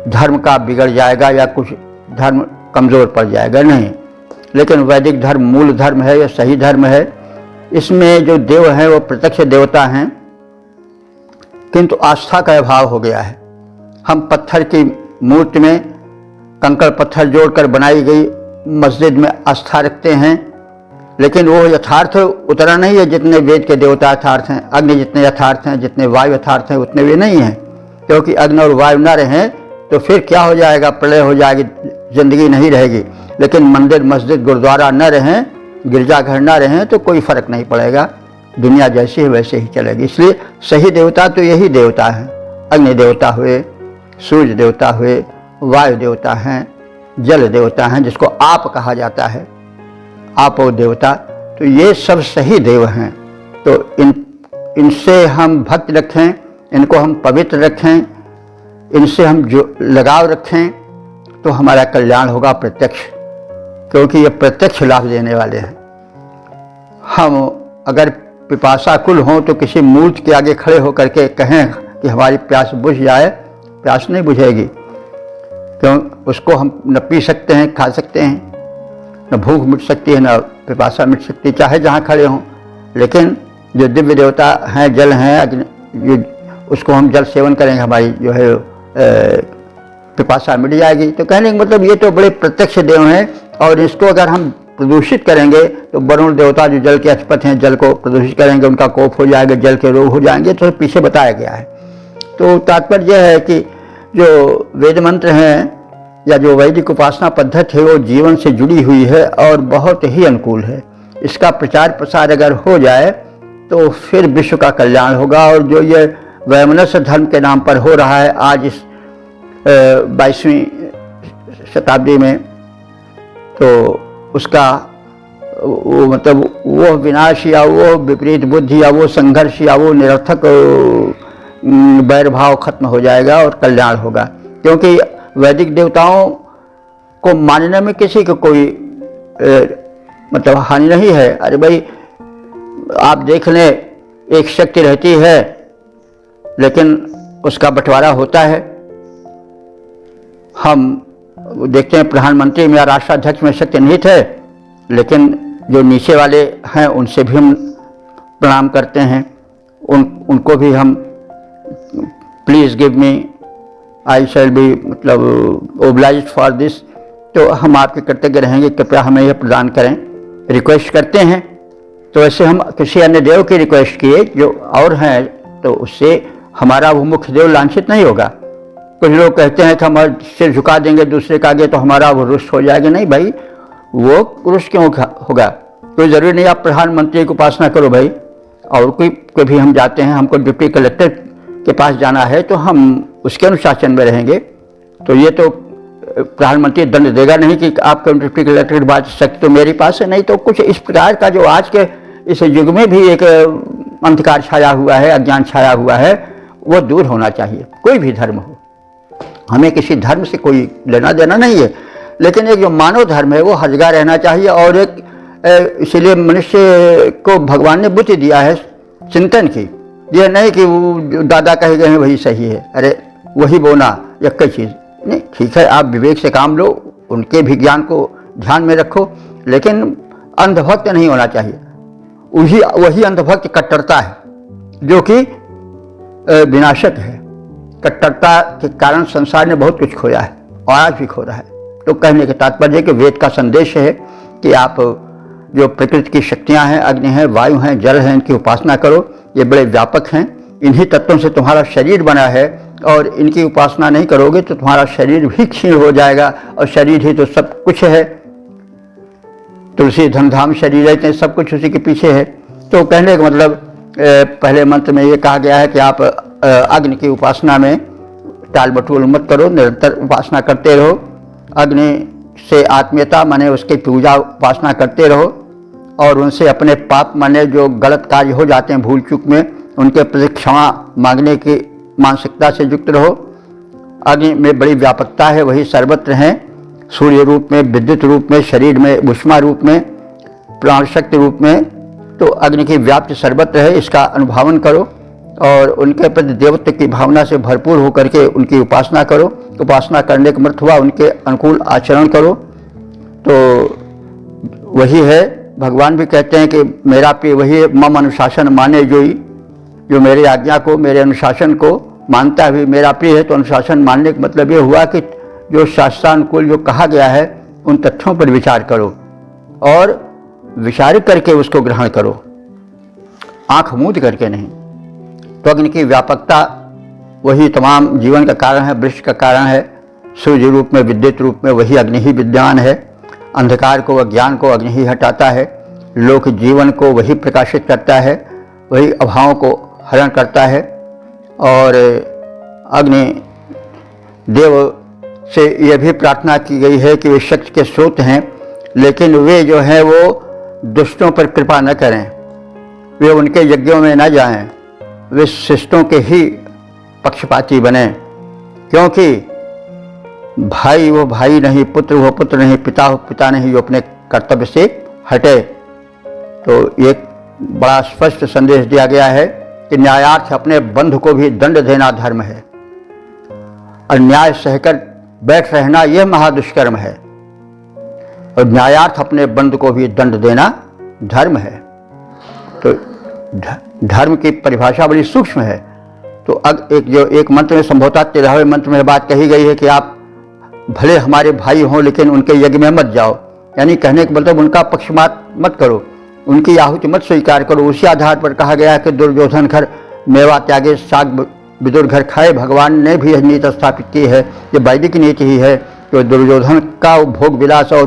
धर्म का बिगड़ जाएगा या कुछ धर्म कमज़ोर पड़ जाएगा, नहीं। लेकिन वैदिक धर्म मूल धर्म है, यह सही धर्म है। इसमें जो देव हैं वो प्रत्यक्ष देवता हैं, किंतु आस्था का अभाव हो गया है। हम पत्थर की मूर्ति में कंकड़ पत्थर जोड़कर बनाई गई मस्जिद में आस्था रखते हैं, लेकिन वो यथार्थ उतना नहीं है जितने वेद के देवता यथार्थ हैं। अग्नि जितने यथार्थ हैं, जितने वायु यथार्थ हैं, उतने वे नहीं हैं। क्योंकि अग्नि और वायु न रहें तो फिर क्या हो जाएगा, प्रलय हो जाएगी, जिंदगी नहीं रहेगी। लेकिन मंदिर मस्जिद गुरुद्वारा न रहें, गिरजाघर न रहें तो कोई फर्क नहीं पड़ेगा, दुनिया जैसी है वैसे ही चलेगी। इसलिए सही देवता तो यही देवता हैं। अग्नि देवता हुए, सूर्य देवता हुए, वायु देवता हैं, जल देवता हैं, जिसको आप कहा जाता है, आपो देवता। तो ये सब सही देव हैं। तो इनसे हम भक्ति रखें, इनको हम पवित्र रखें, इनसे हम जो लगाव रखें तो हमारा कल्याण होगा प्रत्यक्ष, क्योंकि ये प्रत्यक्ष लाभ देने वाले हैं। हम अगर पिपासाकुल हों तो किसी मूर्ति के आगे खड़े होकर के कहें कि हमारी प्यास बुझ जाए, प्यास नहीं बुझेगी, क्यों? उसको हम न पी सकते हैं, खा सकते हैं, न भूख मिट सकती है, न पिपासा मिट सकती है, चाहे जहाँ खड़े हों। लेकिन जो दिव्य देवता हैं, जल हैं, अग्नि, उसको हम जल सेवन करेंगे, हमारी जो है पिपासा मिट जाएगी। तो कहने का मतलब ये तो बड़े प्रत्यक्ष देव हैं, और इसको अगर हम प्रदूषित करेंगे तो वरुण देवता जो जल के अधिपति हैं, जल को प्रदूषित करेंगे, उनका कोप हो जाएगा, जल के रोग हो जाएंगे। तो पीछे बताया गया है। तो तात्पर्य यह है कि जो वेद मंत्र हैं या जो वैदिक उपासना पद्धति है वो जीवन से जुड़ी हुई है और बहुत ही अनुकूल है। इसका प्रचार प्रसार अगर हो जाए तो फिर विश्व का कल्याण होगा। और जो ये वैमनस्य धर्म के नाम पर हो रहा है आज इस 22वीं शताब्दी में, तो उसका वो मतलब वो विनाश या वो विपरीत बुद्धि या वो संघर्ष या वो निरर्थक वैर भाव खत्म हो जाएगा और कल्याण होगा। क्योंकि वैदिक देवताओं को मानने में किसी को कोई मतलब हानि नहीं है। अरे भाई आप देख लें, एक शक्ति रहती है लेकिन उसका बंटवारा होता है। हम देखते हैं प्रधानमंत्री में या राष्ट्राध्यक्ष में शक्ति निहित है, लेकिन जो नीचे वाले हैं उनसे भी हम प्रणाम करते हैं, उनको भी हम please give me, I shall be मतलब ओब्लाइज्ड फॉर दिस, तो हम आपके कृतज्ञ रहेंगे, कृपया हमें यह प्रदान करें, रिक्वेस्ट करते हैं। तो ऐसे हम किसी अन्य देव की रिक्वेस्ट किए जो और हैं तो उससे हमारा वो मुख्य देव लांछित नहीं होगा। कुछ लोग कहते हैं कि हम सिर झुका देंगे दूसरे के आगे तो हमारा वो रुष्ट हो जाएगा। नहीं भाई, वो रुष्ट क्यों होगा? कोई ज़रूरी नहीं आप प्रधानमंत्री की उपासना करो भाई, और कोई भी हम जाते हैं, हमको डिप्टी कलेक्टर के पास जाना है तो हम उसके अनुशासन में रहेंगे। तो ये तो प्रधानमंत्री दंड देगा नहीं कि आपके डिप्टी कलेक्टर की बात शक्ति तो मेरे पास है नहीं। तो कुछ इस प्रकार का जो आज के इस युग में भी एक अंधकार छाया हुआ है, अज्ञान छाया हुआ है, वो दूर होना चाहिए। कोई भी धर्म हो, हमें किसी धर्म से कोई लेना देना नहीं है, लेकिन एक जो मानव धर्म है वो हर जगह रहना चाहिए। और एक इसलिए मनुष्य को भगवान ने बुद्धि दिया है चिंतन की, यह नहीं कि वो दादा कहे गए हैं वही सही है, अरे वही बोना या कई चीज़ नहीं। ठीक है, आप विवेक से काम लो, उनके भी ज्ञान को ध्यान में रखो, लेकिन अंधभक्त नहीं होना चाहिए। वही अंधभक्त कट्टरता है जो कि विनाशक है। कट्टरता के कारण संसार ने बहुत कुछ खोया है और आज भी खो रहा है। तो कहने के तात्पर्य कि वेद का संदेश है कि आप जो प्रकृति की शक्तियां हैं, अग्नि हैं, वायु हैं, जल हैं, इनकी उपासना करो। ये बड़े व्यापक हैं, इन्हीं तत्वों से तुम्हारा शरीर बना है और इनकी उपासना नहीं करोगे तो तुम्हारा शरीर भी क्षीण हो जाएगा, और शरीर ही तो सब कुछ है। तुलसी धन धाम शरीर रहते हैं, सब कुछ उसी के पीछे है। तो कहने का मतलब पहले मंत्र में ये कहा गया है कि आप अग्नि की उपासना में टाल मटोल मत करो, निरंतर उपासना करते रहो। अग्नि से आत्मीयता माने उसकी पूजा उपासना करते रहो, और उनसे अपने पाप माने जो गलत कार्य हो जाते हैं भूल चूक में, उनके प्रति क्षमा मांगने की मानसिकता से युक्त रहो। अग्नि में बड़ी व्यापकता है, वही सर्वत्र हैं, सूर्य रूप में, विद्युत रूप में, शरीर में उष्मा रूप में, प्राण शक्ति रूप में। तो अग्नि की व्याप्ति सर्वत्र है, इसका अनुभावन करो और उनके प्रति देवत्व की भावना से भरपूर होकर के उनकी उपासना करो। उपासना करने का मतलब हुआ उनके अनुकूल आचरण करो। तो वही है, भगवान भी कहते हैं कि मेरा प्रिय वही है, मम अनुशासन माने जो मेरे आज्ञा को, मेरे अनुशासन को मानता भी मेरा प्रिय है। तो अनुशासन मानने का मतलब ये हुआ कि जो शास्त्रानुकूल जो कहा गया है उन तथ्यों पर विचार करो और विचार करके उसको ग्रहण करो, आंख मूंद करके नहीं। तो अग्नि की व्यापकता वही तमाम जीवन का कारण है, वृक्ष का कारण है। सूर्य रूप में, विद्युत रूप में वही अग्नि ही विद्यमान है। अंधकार को, अज्ञान को अग्नि ही हटाता है। लोक जीवन को वही प्रकाशित करता है, वही अभावों को हरण करता है। और अग्नि देव से यह भी प्रार्थना की गई है कि वे शक्ति के स्रोत हैं, लेकिन वे जो हैं वो दुष्टों पर कृपा न करें, वे उनके यज्ञों में न जाएं, वे शिष्टों के ही पक्षपाती बने, क्योंकि भाई वो भाई नहीं, पुत्र वो पुत्र नहीं, पिता वो पिता नहीं, जो अपने कर्तव्य से हटे। तो एक बड़ा स्पष्ट संदेश दिया गया है कि न्यायार्थ अपने बंधु को भी दंड देना धर्म है, और न्याय सहकर बैठ रहना यह महादुष्कर्म है, और न्यायार्थ अपने बंधु को भी दंड देना धर्म है। तो धर्म की परिभाषा बड़ी सूक्ष्म है। तो अब एक मंत्र में संभवतः 13वें मंत्र में बात कही गई है कि आप भले हमारे भाई हों लेकिन उनके यज्ञ में मत जाओ, यानी कहने का मतलब उनका पक्षपात मत करो, उनकी आहुति मत स्वीकार करो। उसी आधार पर कहा गया है कि दुर्योधन घर मेवा त्यागे साग विदुर घर खाए। भगवान ने भी यह नीति स्थापित की है, ये वैदिक नीति ही है कि दुर्योधन का भोग विलास और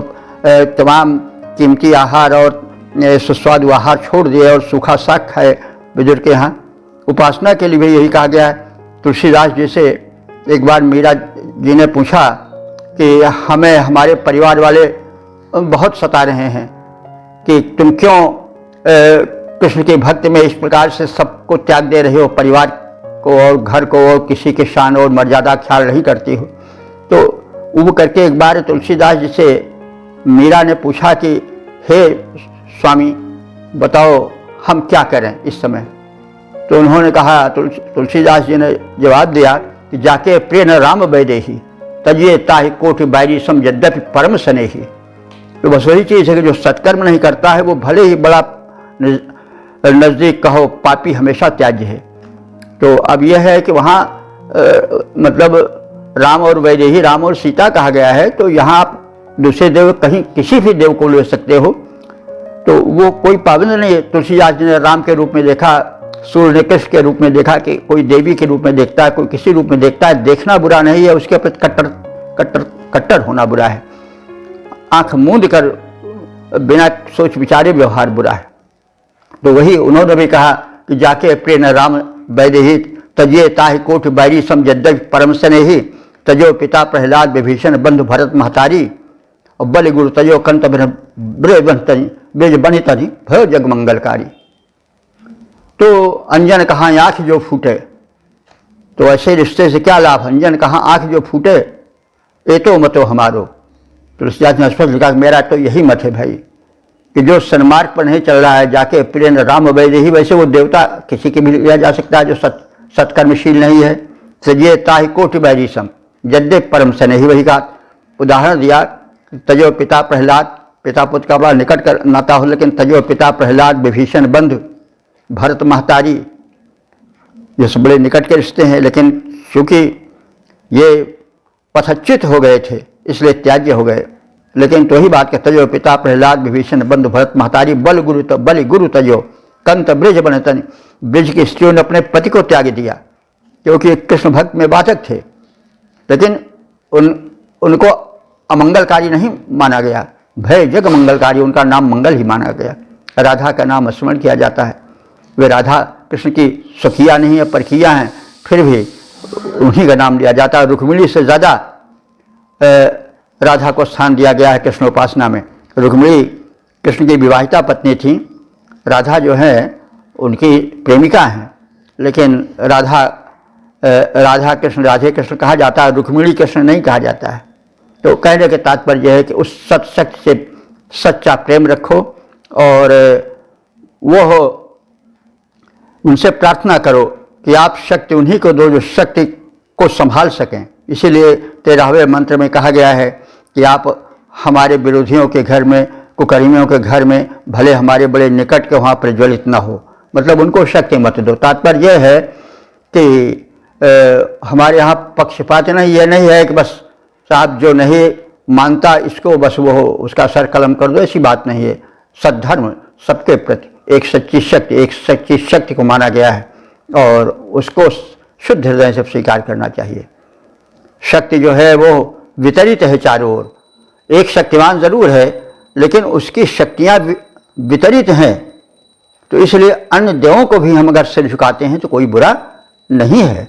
तमाम कीमती आहार और सुस्वादु आहार छोड़ दिए और सूखा साग खाए। विदुर के यहाँ उपासना के लिए भी यही कहा गया है। तुलसीदास जी से एक बार मीरा जी ने पूछा कि हमें हमारे परिवार वाले बहुत सता रहे हैं कि तुम क्यों कृष्ण के भक्त में इस प्रकार से सबको त्याग दे रहे हो, परिवार को और घर को और किसी के शान और मर्यादा ख्याल नहीं करती हो। तो वो करके एक बार तुलसीदास जी से मीरा ने पूछा कि हे स्वामी बताओ हम क्या करें इस समय। तो उन्होंने कहा, तुलसीदास जी ने जवाब दिया कि जाके प्रिय न राम वैदेही तजिए ताहि कोटि बैरी सम यद्यपि परम स्नेही। तो बस वही चीज़ है कि जो सत्कर्म नहीं करता है वो भले ही बड़ा नज़दीक कहो पापी हमेशा त्याज्य है। तो अब यह है कि वहाँ मतलब राम और वैदेही, राम और सीता कहा गया है, तो यहाँ आप दूसरे देव कहीं किसी भी देव को ले सकते हो, तो वो कोई पाबंद नहीं है। तुलसीदास जी ने राम के रूप में देखा, सूर्य ने कृष्ण के रूप में देखा, कि कोई देवी के रूप में देखता है, कोई किसी रूप में देखता है। देखना बुरा नहीं है, उसके प्रति कट्टर होना बुरा है। आंख मूंद कर बिना सोच विचारे व्यवहार बुरा है। तो वही उन्होंने भी कहा कि जाके प्रिय न राम वैदेही तजिए ताहि कोट बैरी सम यद्यपि परम स्नेही तजो पिता प्रहलाद विभीषण बंधु भरत महतारी और बलि गुरु तजो कंत ब्रज बनितनि भयो जग मंगलकारी। तो अंजन कहाँ आँख जो फूटे, तो ऐसे रिश्ते से क्या लाभ। अंजन कहाँ आँख जो फूटे ए तो मतो हमारो। तुलसीदास ने स्पष्ट लिखा मेरा तो यही मत है भाई कि जो सन्मार्ग पर नहीं चल रहा है, जाके प्रिय राम वैदेही, वैसे वो देवता किसी के भी लिया जा सकता है जो सत्कर्मशील नहीं है। सजिए ताहि कोटि बैरी सम यद्यपि परम स्नेही, वही का उदाहरण दिया। तजो पिता प्रहलाद, पिता पुत्र का बड़ा निकट कर नाता हो, लेकिन तजो पिता प्रहलाद विभीषण बंधु भरत महतारी, ये सब बड़े निकट के रिश्ते हैं, लेकिन चूंकि ये पथच्युत हो गए थे इसलिए त्याज्य हो गए। लेकिन तो ही बात कहते तजो पिता प्रहलाद विभीषण बंधु भरत महतारी बलि गुरु तजो कंत ब्रज बनतनि। ब्रज की स्त्रियों ने अपने पति को त्याग दिया क्योंकि कृष्ण भक्त में बाधक थे, लेकिन उनको अमंगलकारी नहीं माना गया, भय जग मंगलकारी, उनका नाम मंगल ही माना गया। राधा का नाम स्मरण किया जाता है। वे राधा कृष्ण की सखिया नहीं है, परखिया हैं, फिर भी उन्हीं का नाम लिया जाता है। रुक्मिणी से ज़्यादा राधा को स्थान दिया गया है कृष्ण उपासना में। रुक्मिणी कृष्ण की विवाहिता पत्नी थी, राधा जो है उनकी प्रेमिका हैं, लेकिन राधा कृष्ण राधे कृष्ण कहा जाता है, रुक्मिणी कृष्ण नहीं कहा जाता है। तो कहने के तात्पर्य है कि उस सत्शक्ति से सच्चा प्रेम रखो और वो हो, उनसे प्रार्थना करो कि आप शक्ति उन्हीं को दो जो शक्ति को संभाल सकें। इसीलिए 13वें मंत्र में कहा गया है कि आप हमारे विरोधियों के घर में, कुकर्मियों के घर में, भले हमारे बड़े निकट के वहाँ प्रज्वलित न हो, मतलब उनको शक्ति मत दो। तात्पर्य यह है कि हमारे यहाँ पक्षपात नहीं, ये नहीं है कि बस साहब जो नहीं मानता इसको बस वो उसका सर कलम कर दो, ऐसी बात नहीं है। सद्धर्म सबके प्रति एक सच्ची शक्ति को माना गया है और उसको शुद्ध हृदय से स्वीकार करना चाहिए। शक्ति जो है वो वितरित है चारों ओर, एक शक्तिमान जरूर है लेकिन उसकी शक्तियाँ वितरित हैं, तो इसलिए अन्य देवों को भी हम अगर सिर झुकाते हैं तो कोई बुरा नहीं है।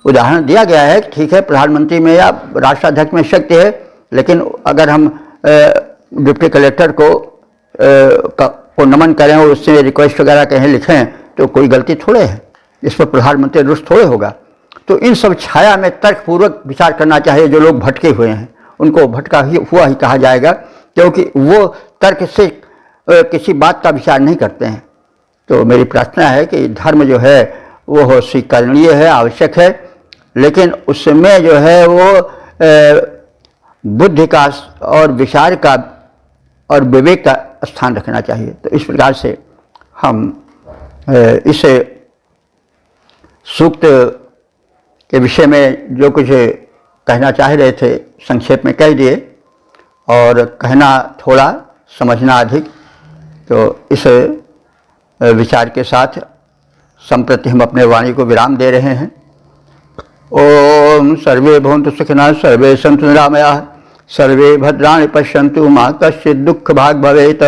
उदाहरण दिया गया है, ठीक है प्रधानमंत्री में या राष्ट्राध्यक्ष में शक्ति है, लेकिन अगर हम डिप्टी कलेक्टर को नमन करें और उससे रिक्वेस्ट वगैरह कहें लिखें तो कोई गलती थोड़े है, इस पर प्रधानमंत्री रुष्ट थोड़े होगा। तो इन सब छाया में तर्कपूर्वक विचार करना चाहिए। जो लोग भटके हुए हैं उनको भटका हुआ ही कहा जाएगा, क्योंकि वो तर्क से किसी बात का विचार नहीं करते हैं। तो मेरी प्रार्थना है कि धर्म जो है वो स्वीकरणीय है, आवश्यक है, लेकिन उसमें जो है वो बुद्धि का और विचार का और विवेक का स्थान रखना चाहिए। तो इस प्रकार से हम इस सूक्त के विषय में जो कुछ कहना चाह रहे थे संक्षेप में कह दिए, और कहना थोड़ा समझना अधिक। तो इस विचार के साथ संप्रति हम अपने वाणी को विराम दे रहे हैं। ओम सर्वे भवन्तु सुखिनः, सर्वे सन्तु निरामयाः, सर्वे भद्राणि पश्यन्तु, मा कश्चित् दुःख भाग् भवेत्।